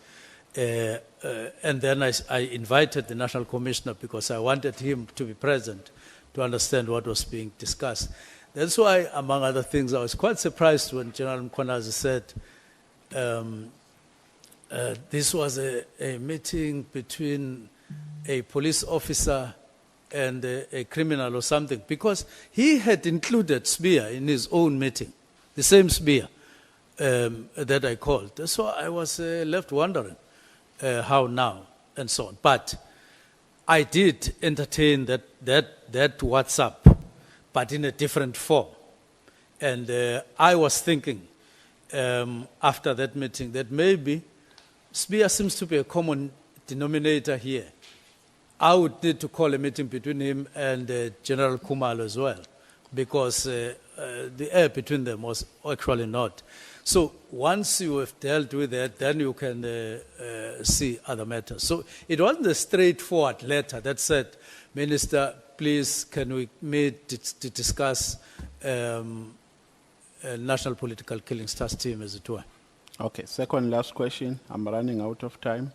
And then I invited the National Commissioner because I wanted him to be present to understand what was being discussed. That's why, among other things, I was quite surprised when General Mkhwanazi said this was a meeting between a police officer and a criminal or something, because he had included Spear in his own meeting, the same Spear that I called. So I was left wondering how now and so on. But I did entertain that WhatsApp, but in a different form. And I was thinking after that meeting that maybe Spear seems to be a common denominator here. I would need to call a meeting between him and General Khumalo as well, because the air between them was actually not. So once you have dealt with that, then you can see other matters. So it wasn't a straightforward letter that said, Minister, please can we meet to discuss a National Political Killings Task Team, as it were. Okay, second last question. I'm running out of time.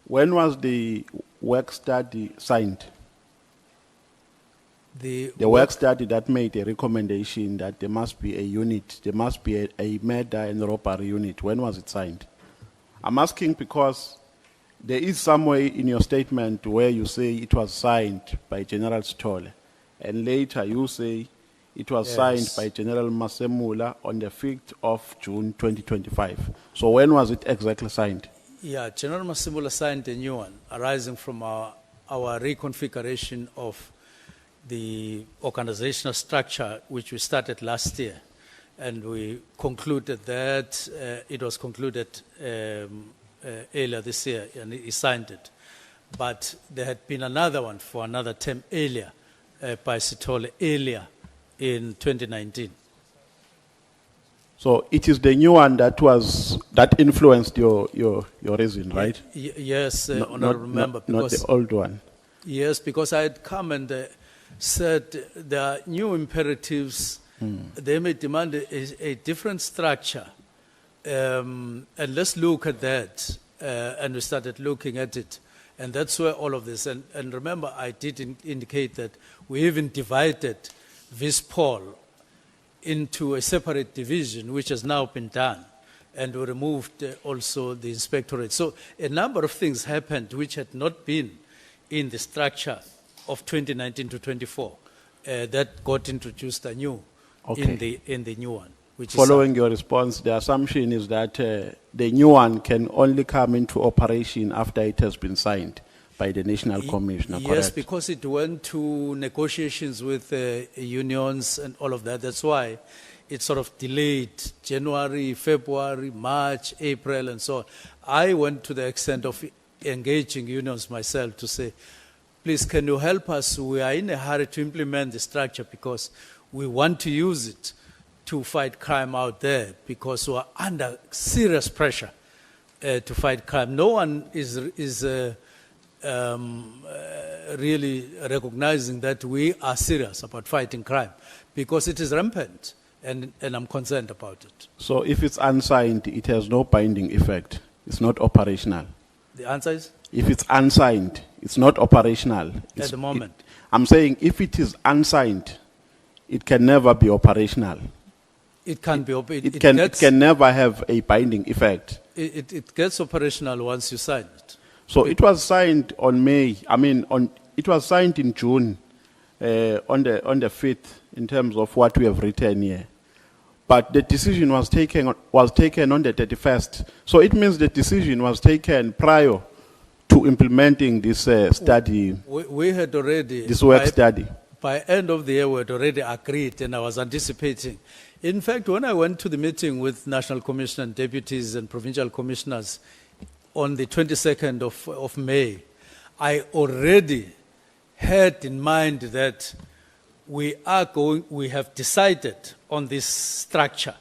When was the work study signed? The work study that made a recommendation that there must be a unit, there must be a murder and robbery unit. When was it signed? I'm asking because there is somewhere in your statement where you say it was signed by General Stolle, and later you say it was signed by General Masemula on the 5th of June 2025. So when was it exactly signed? Yeah, General Masemula signed a new one arising from our reconfiguration of the organizational structure, which we started last year. And we concluded that, it was concluded earlier this year, and he signed it. But there had been another one for another term earlier, by Sithole earlier in 2019. So it is the new one that influenced your reason, right? Yes, Honorable Member. Not the old one. Yes, because I had come and said there are new imperatives. They may demand a different structure. And let's look at that. And we started looking at it. And that's where all of this. And remember, I did indicate that we even divided Vispol into a separate division, which has now been done. And we removed also the inspectorate. So a number of things happened which had not been in the structure of 2019 to 24 that got introduced anew in the new one. Which Following your response, the assumption is that the new one can only come into operation after it has been signed by the National Commissioner, yes, correct? because it went to negotiations with unions and all of that. That's why it sort of delayed January, February, March, April, and so on. I went to the extent of engaging unions myself to say, please, can you help us? We are in a hurry to implement the structure because we want to use it to fight crime out there, because we are under serious pressure to fight crime. No one is really recognizing that we are serious about fighting crime, because it is rampant, and I'm concerned about it. So if it's unsigned, it has no binding effect. It's not operational. The answer is? If it's unsigned, it's not operational. At the moment. I'm saying if it is unsigned, it can never be operational. It can be. It can never have a binding effect. It gets operational once you sign it. So it was signed on it was signed in June, on the 5th, in terms of what we have written here. But the decision was taken on the 31st. So it means the decision was taken prior to implementing this study. We had already this work study. By end of the year, we had already agreed, and I was anticipating. In fact, when I went to the meeting with National Commissioner and deputies and provincial commissioners on the 22nd of May, I already had in mind that we have decided on this structure.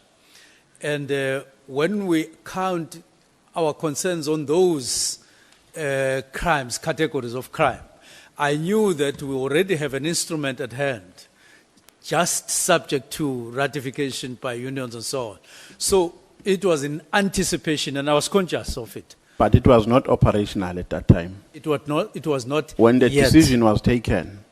And when we count our concerns on those crimes, categories of crime, I knew that we already have an instrument at hand, just subject to ratification by unions and so on. So it was in anticipation, and I was conscious of it. But it was not operational at that time. It was not When the yet. decision was taken,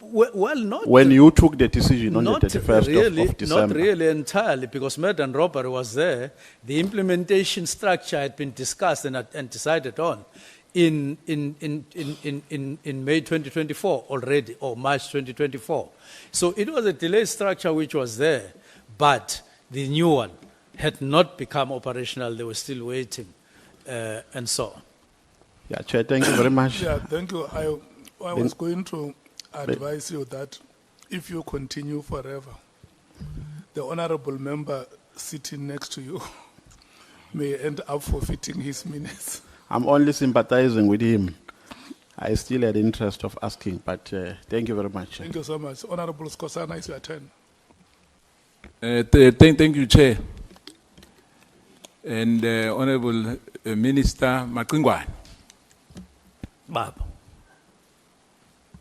Well, not when you took the decision on the not 31st really, of December. not really entirely, because murder and robbery was there. The implementation structure had been discussed and decided on in May 2024 already, or March 2024. So it was a delayed structure which was there, but the new one had not become operational. They were still waiting, and so on. Yeah, Chair, thank you very much. Yeah, thank you. I was going to advise you that if you continue forever, the honorable member sitting next to you may end up forfeiting his minutes. I'm only sympathizing with him. I still had interest of asking, but thank you very much. Thank you so much. Honorable Skosana, it's your turn. Thank you, Chair. And Honorable Minister Mkhwanazi. Baba.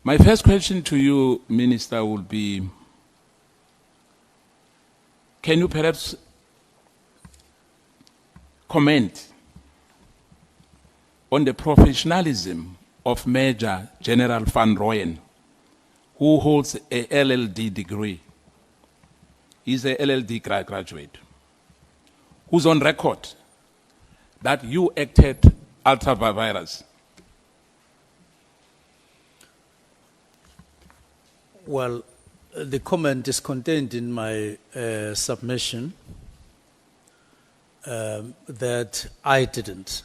My first question to you, Minister, will be, can you perhaps comment on the professionalism of Major General Van Rooyen, who holds a LLD degree? He's a LLD graduate, who's on record that you acted ultra vires. Well, the comment is contained in my submission that I didn't.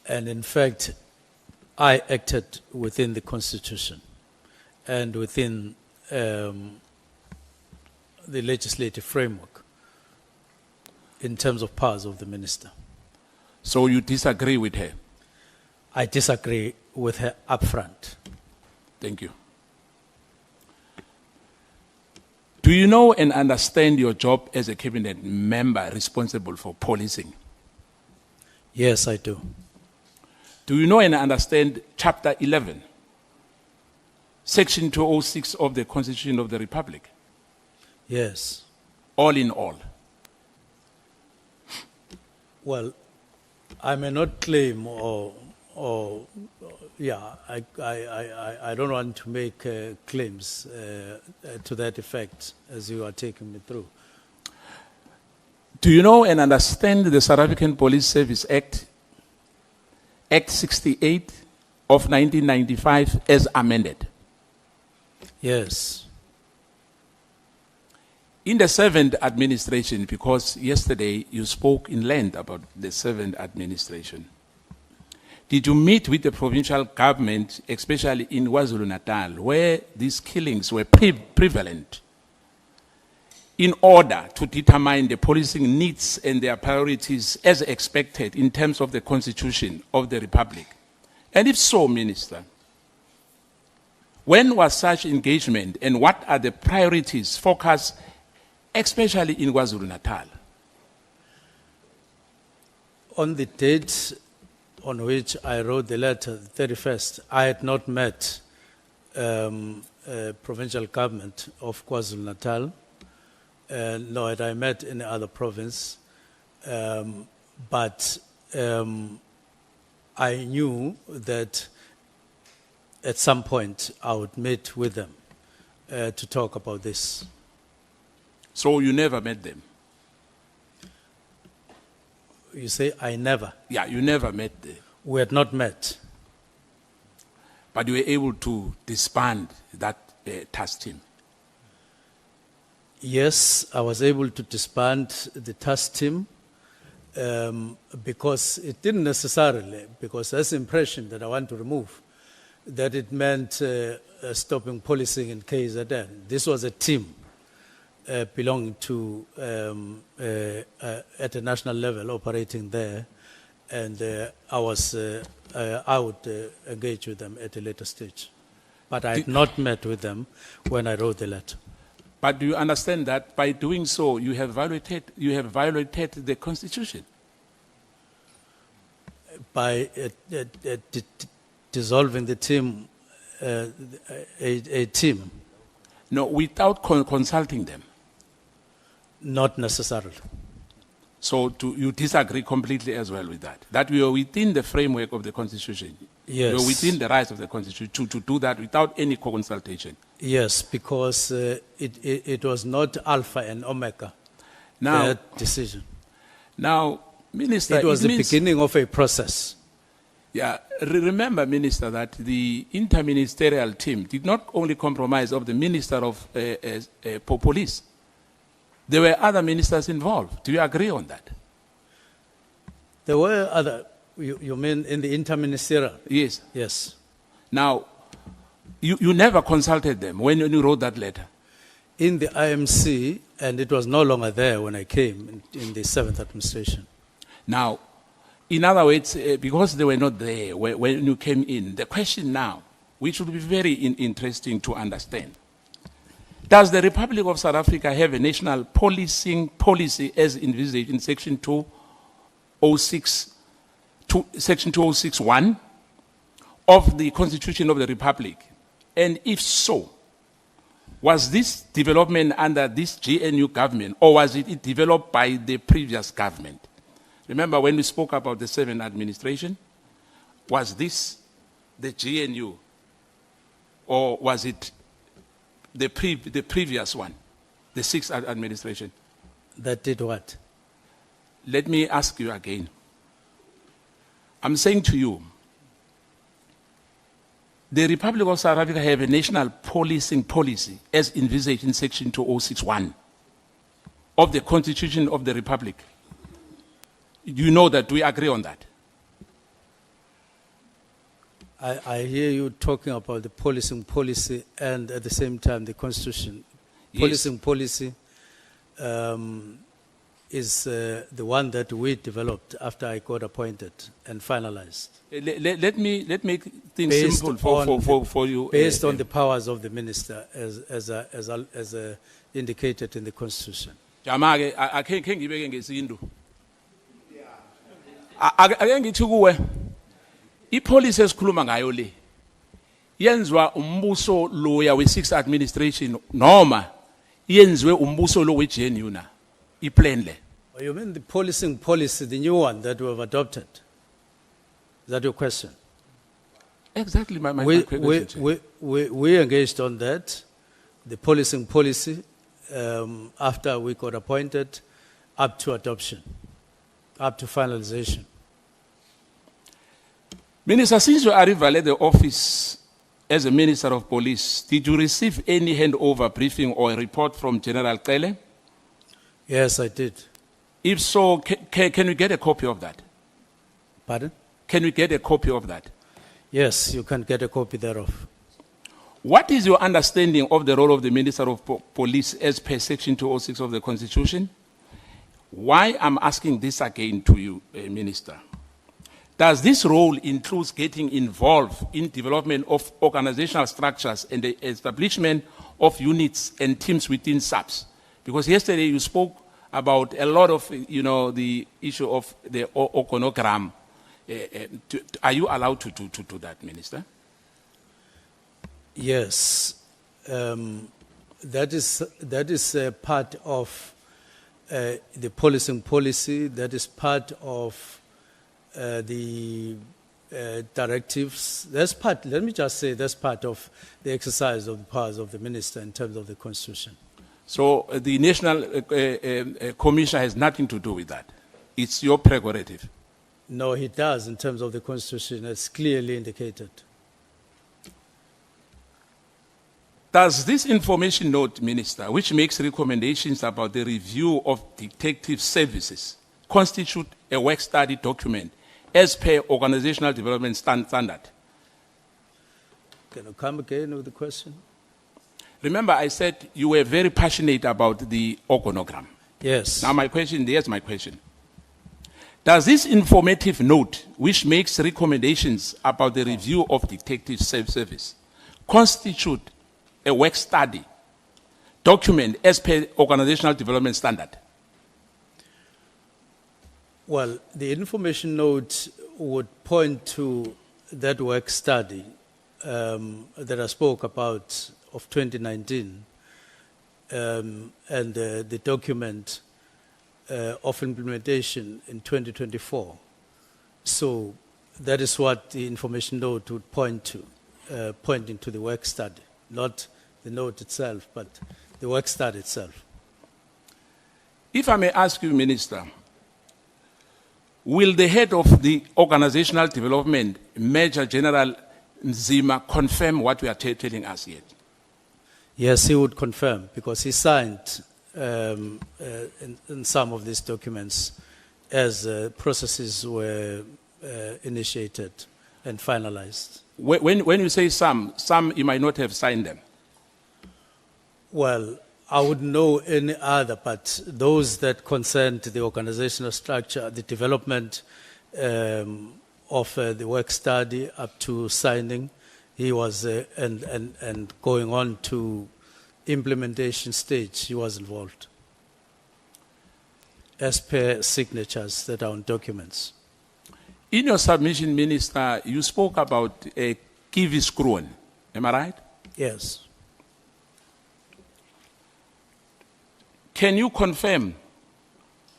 And in fact, I acted within the Constitution and within the legislative framework in terms of powers of the minister. So you disagree with her? I disagree with her upfront. Thank you. Do you know and understand your job as a cabinet member responsible for policing? Yes, I do. Do you know and understand Chapter 11, Section 206 of the Constitution of the Republic? Yes. All in all. Well, I may not claim I don't want to make claims to that effect as you are taking me through. Do you know and understand the South African Police Service Act, Act 68 of 1995 as amended? Yes. In the 7th administration, because yesterday you spoke in length about the 7th administration, did you meet with the provincial government, especially in KwaZulu-Natal, where these killings were prevalent, in order to determine the policing needs and their priorities as expected in terms of the Constitution of the Republic? And if so, Minister, when was such engagement and what are the priorities focused, especially in KwaZulu-Natal? On the date on which I wrote the letter, the 31st, I had not met provincial government of KwaZulu-Natal, nor had I met any other province, but I knew that at some point I would meet with them to talk about this. So you never met them? You say, I never? Yeah, you never met them. We had not met. But you were able to disband that task team? Yes, I was able to disband the task team because it didn't necessarily, because that's the impression that I want to remove, that it meant stopping policing in KZN. This was a team belonging to, at a national level, operating there, and I would engage with them at a later stage. But I had not met with them when I wrote the letter. But do you understand that by doing so, you have violated the Constitution? By dissolving the team, a team, No, without consulting them. not necessarily. So you disagree completely as well with that? That we are within the framework of the Constitution? Yes. We are within the rights of the Constitution to do that without any consultation? Yes, because it was not alpha and omega, Now, that decision. now, Minister, It was the means- beginning of a process. Yeah, remember, Minister, that the interministerial team did not only comprise of the Minister of Police. There were other ministers involved. Do you agree on that? There were other, you mean in the interministerial? Yes. Yes. Now, you never consulted them when you wrote that letter. In the IMC, and it was no longer there when I came in the 7th administration. Now, in other words, because they were not there when you came in, the question now, which would be very interesting to understand, does the Republic of South Africa have a national policing policy as envisaged in Section 2061 of the Constitution of the Republic? And if so, was this development under this GNU government, or was it developed by the previous government? Remember when we spoke about the 7th administration? Was this the GNU, or was it the previous one, the 6th administration? That did what? Let me ask you again. I'm saying to you, the Republic of South Africa have a national policing policy as envisaged in Section 2061 of the Constitution of the Republic. You know that, we agree on that. I hear you talking about the policing policy and at the same time the Constitution. Yes. Policing policy is the one that we developed after I got appointed and finalized. Let me make things Based simple on for you. Based on the powers of the minister as indicated in the Constitution. Jama-ke, akhe ngibeke ngesintu. Ake ngithi kuwe, ipolicy esikhuluma ngayo le yenziwa umbuso loya we-6th administration noma yenziwe umbuso lo we-GNU na iplan le? Oh, you mean the policing policy, the new one that we have adopted? Is that your question? Exactly my We question. engaged on that, the policing policy, after we got appointed, up to adoption, up to finalization. Minister, since you arrived at the office as a Minister of Police, did you receive any handover briefing or a report from General Nhlanhla? Yes, I did. If so, can we get a copy of that? Pardon? Can we get a copy of that? Yes, you can get a copy thereof. What is your understanding of the role of the Minister of Police as per Section 206 of the Constitution? Why I'm asking this again to you, Minister? Does this role include getting involved in development of organizational structures and the establishment of units and teams within SAPS? Because yesterday you spoke about a lot of, the issue of the organogram. Are you allowed to do that, Minister? Yes, that is part of the policing policy. That is part of the directives. That's part. Let me just say that's part of the exercise of the powers of the minister in terms of the Constitution. So the National Commissioner has nothing to do with that. It's your prerogative. No, he does in terms of the Constitution. It's clearly indicated. Does this information note, Minister, which makes recommendations about the review of detective services, constitute a work study document as per organizational development standard? Can you come again with the question? Remember, I said you were very passionate about the organogram. Yes. Now my question, here's my question. Does this informative note, which makes recommendations about the review of detective service, constitute a work study document as per organizational development standard? Well, the information note would point to that work study that I spoke about of 2019 and the document of implementation in 2024. So that is what the information note would point to, pointing to the work study, not the note itself, but the work study itself. If I may ask you, Minister, will the head of the organizational development, Major General Nzima, confirm what we are telling us yet? Yes, he would confirm because he signed in some of these documents as processes were initiated and finalized. When you say some you might not have signed them. Well, I wouldn't know any other, but those that concerned the organizational structure, the development of the work study up to signing, he was, and going on to implementation stage, he was involved, as per signatures that are on documents. In your submission, Minister, you spoke about a Kivis Kroon. Am I right? Yes. Can you confirm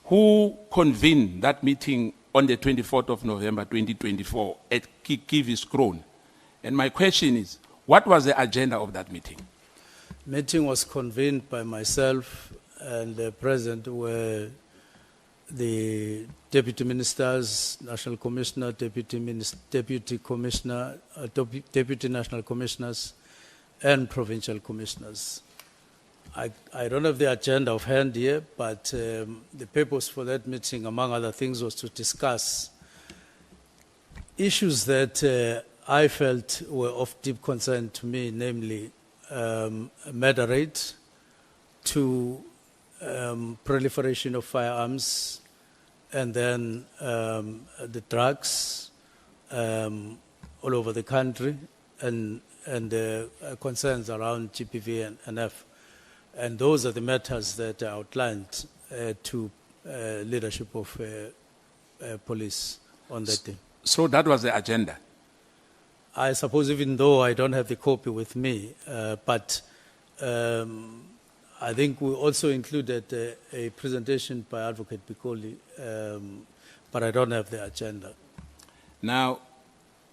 who convened that meeting on the 24th of November 2024 at Kivis Kroon? And my question is, what was the agenda of that meeting? Meeting was convened by myself and the President, where the Deputy Ministers, National Commissioner, Deputy Commissioner, Deputy National Commissioners, and Provincial Commissioners. I don't have the agenda of hand here, but the purpose for that meeting, among other things, was to discuss issues that I felt were of deep concern to me, namely murder rate, to proliferation of firearms, and then the drugs all over the country, and concerns around GPV and F. And those are the matters that are outlined to leadership of police on that day. So that was the agenda? I suppose, even though I don't have the copy with me, but I think we also included a presentation by Advocate Bikoli, but I don't have the agenda. Now,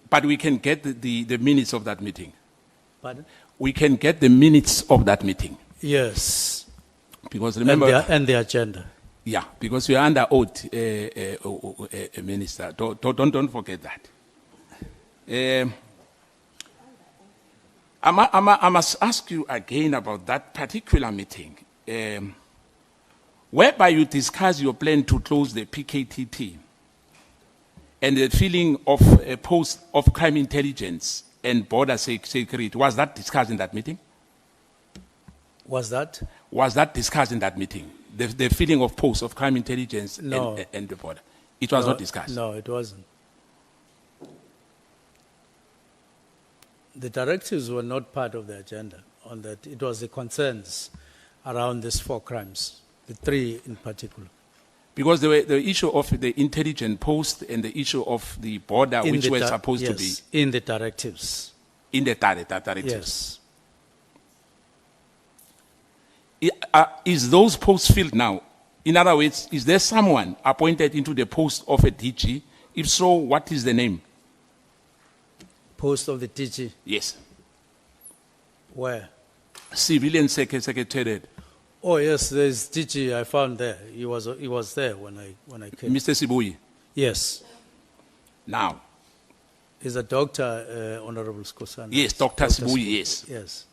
but we can get the minutes of that meeting. Pardon? We can get the minutes of that meeting. Yes. Because remember, and the agenda. yeah, because we are under oath, Minister. Don't forget that. I must ask you again about that particular meeting, whereby you discuss your plan to close the PKTT and the filling of a post of crime intelligence and border security. Was that discussed in that meeting? Was that? Was that discussed in that meeting? The filling of posts of crime intelligence No. and the border? It was not discussed? No, it wasn't. The directives were not part of the agenda on that. It was the concerns around these 4 crimes, the 3 in particular. Because the issue of the intelligence post and the issue of the border, which were supposed to be in the directives. in the directives. Yes. Is those posts filled now? In other words, is there someone appointed into the post of a DG? If so, what is the name? Post of the DG, Yes. where? Civilian Secretariat. Oh yes, there's DG. I found there. He was there when I came. Mr. Sibuyi. Yes, Now, he's a doctor, Honorable Skosana. yes, Dr. Sibuyi, yes. Yes.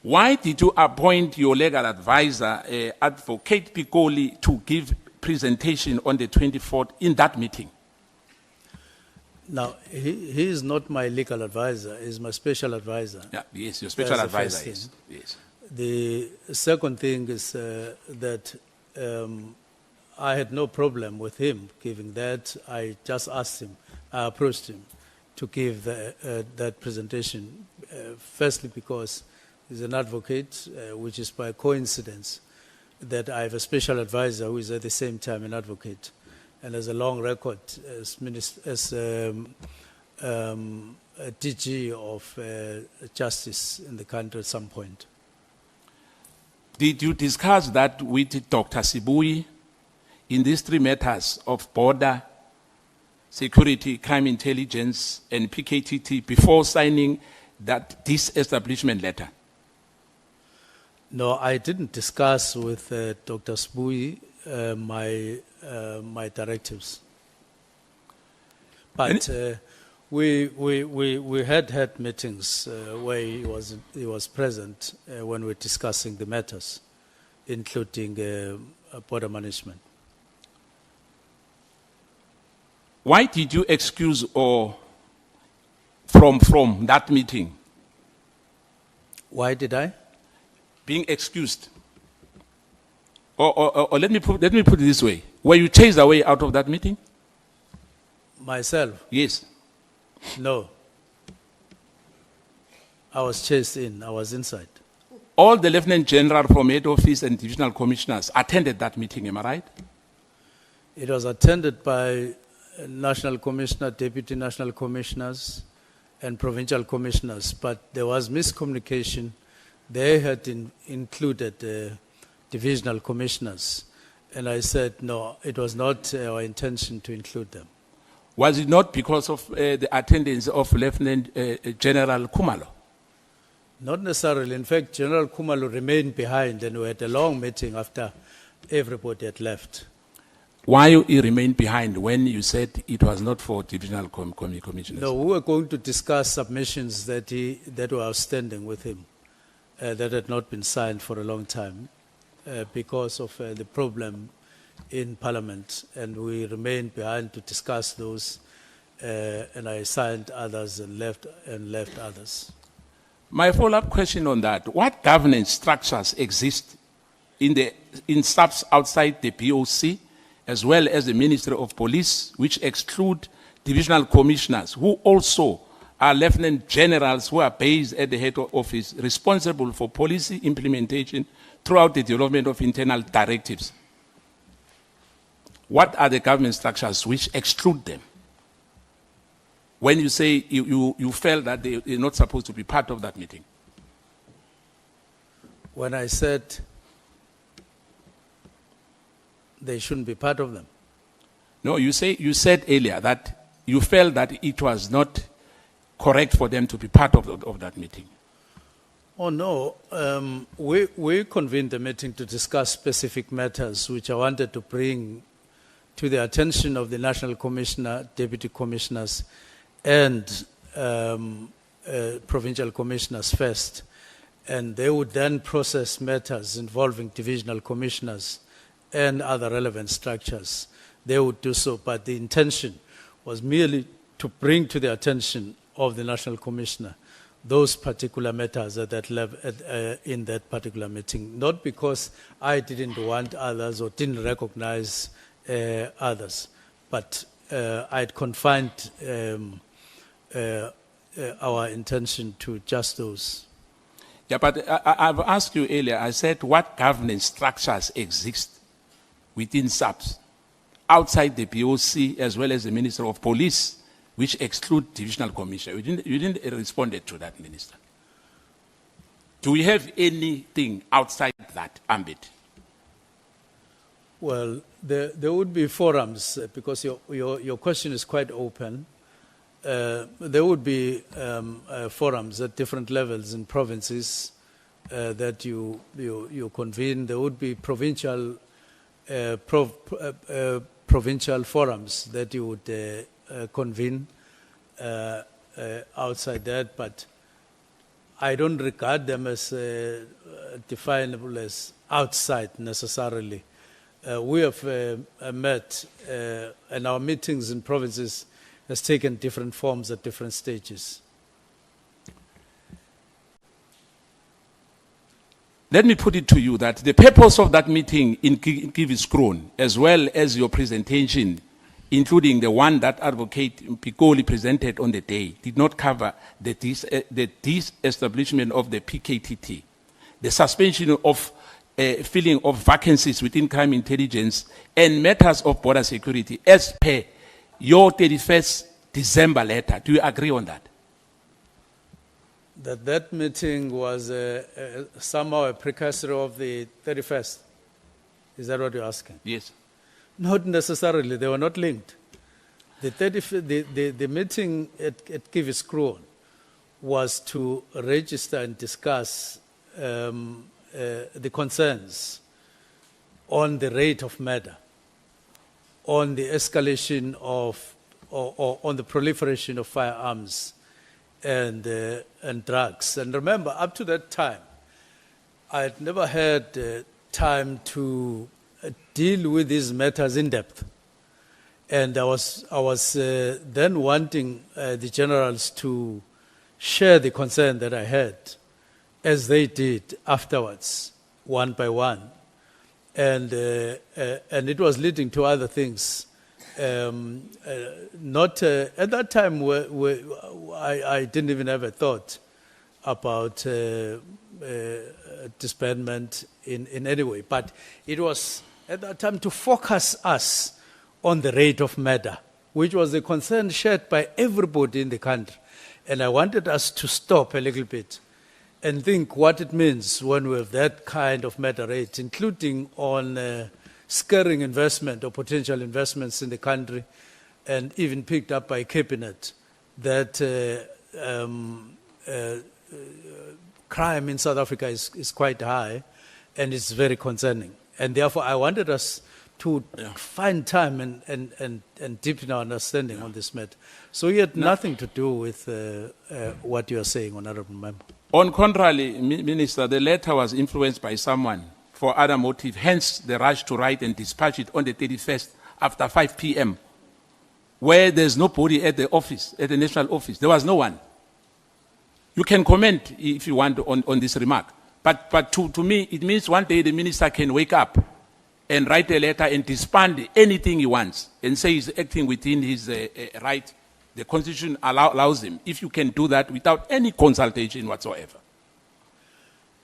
Why did you appoint your legal advisor, Advocate Bikoli, to give presentation on the 24th in that meeting? Now he is not my legal advisor. He's my special advisor. Yeah, yes, your special That's the advisor first is. Yes. The second thing is that I had no problem with him giving that. I just asked him, I approached him to give that presentation, firstly because he's an advocate, which is by coincidence that I have a special advisor who is at the same time an advocate and has a long record as a DG of justice in the country at some point. Did you discuss that with Dr. Sibui in these three matters of border, security, crime intelligence, and PKTT before signing that disestablishment letter? No, I didn't discuss with Dr. Sibui my directives. But we had meetings where he was present when we were discussing the matters, including border management. Why did you excuse or from that meeting? Why did I? Being excused. Or let me put it this way. Were you chased away out of that meeting? Myself? Yes. No. I was chased in. I was inside. All the Lieutenant General from head office and divisional commissioners attended that meeting, am I right? It was attended by National Commissioner, Deputy National Commissioners, and Provincial Commissioners, but there was miscommunication. They had included divisional commissioners, and I said, no, it was not our intention to include them. Was it not because of the attendance of Lieutenant General Khumalo? Not necessarily. In fact, General Khumalo remained behind, and we had a long meeting after everybody had left. Why you remained behind when you said it was not for divisional commissioners? No, we were going to discuss submissions that were outstanding with him, that had not been signed for a long time because of the problem in Parliament, and we remained behind to discuss those, and I signed others and left others. My follow-up question on that: what governance structures exist in SAPS outside the BOC, as well as the Ministry of Police, which exclude divisional commissioners, who also are lieutenant generals who are based at the head office, responsible for policy implementation throughout the development of internal directives? What are the government structures which exclude them? When you say you felt that they're not supposed to be part of that meeting? When I said they shouldn't be part of them. No, you said earlier that you felt that it was not correct for them to be part of that meeting. Oh no, we convened the meeting to discuss specific matters which I wanted to bring to the attention of the National Commissioner, Deputy Commissioners, and Provincial Commissioners first. And they would then process matters involving divisional commissioners and other relevant structures. They would do so, but the intention was merely to bring to the attention of the National Commissioner those particular matters at that level, in that particular meeting, not because I didn't want others or didn't recognize others, but I'd confined our intention to just those. Yeah, but I've asked you earlier, I said what governance structures exist within SAPS, outside the BOC as well as the Minister of Police, which exclude divisional commissioner. You didn't respond to that, Minister. Do we have anything outside that ambit? Well, there would be forums, because your question is quite open. There would be forums at different levels in provinces that you convene. There would be provincial forums that you would convene outside that, but I don't regard them as definable as outside necessarily. We have met, and our meetings in provinces has taken different forms at different stages. Let me put it to you that the purpose of that meeting in Kiviskron, as well as your presentation, including the one that Advocate Pikoli presented on the day, did not cover the disestablishment of the PKTT, the suspension of filling of vacancies within crime intelligence, and matters of border security, as per your 31st December letter. Do you agree on that? That meeting was somehow a precursor of the 31st. Is that what you're asking? Yes. Not necessarily. They were not linked. The meeting at Kiviskron was to register and discuss the concerns on the rate of murder, on the escalation of, or on the proliferation of firearms and drugs. And remember, up to that time, I had never had time to deal with these matters in depth. And I was then wanting the generals to share the concern that I had, as they did afterwards, one by one. And it was leading to other things. Not at that time, I didn't even have a thought about disbandment in any way. But it was at that time to focus us on the rate of murder, which was a concern shared by everybody in the country. And I wanted us to stop a little bit and think what it means when we have that kind of murder rate, including on scaring investment or potential investments in the country, and even picked up by Cabinet that crime in South Africa is quite high and it's very concerning. And therefore I wanted us to find time and deepen our understanding on this matter. So it had nothing to do with what you are saying, Honorable Member. On contrary, Minister, the letter was influenced by someone for other motive, hence the rush to write and dispatch it on the 31st after 5 p.m., where there's nobody at the office, at the national office. There was no one. You can comment if you want on this remark. But to me, it means one day the minister can wake up and write a letter and disband anything he wants and say he's acting within his right. The Constitution allows him. If you can do that without any consultation whatsoever.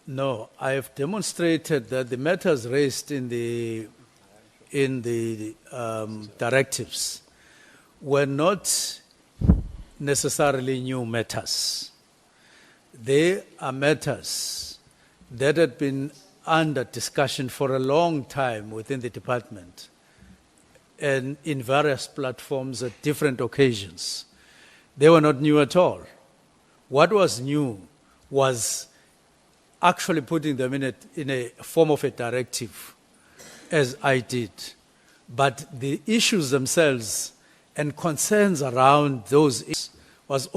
No, I have demonstrated that the matters raised in the directives were not necessarily new matters. They are matters that had been under discussion for a long time within the department and in various platforms at different occasions. They were not new at all. What was new was actually putting them in a form of a directive, as I did. But the issues themselves and concerns around those issues was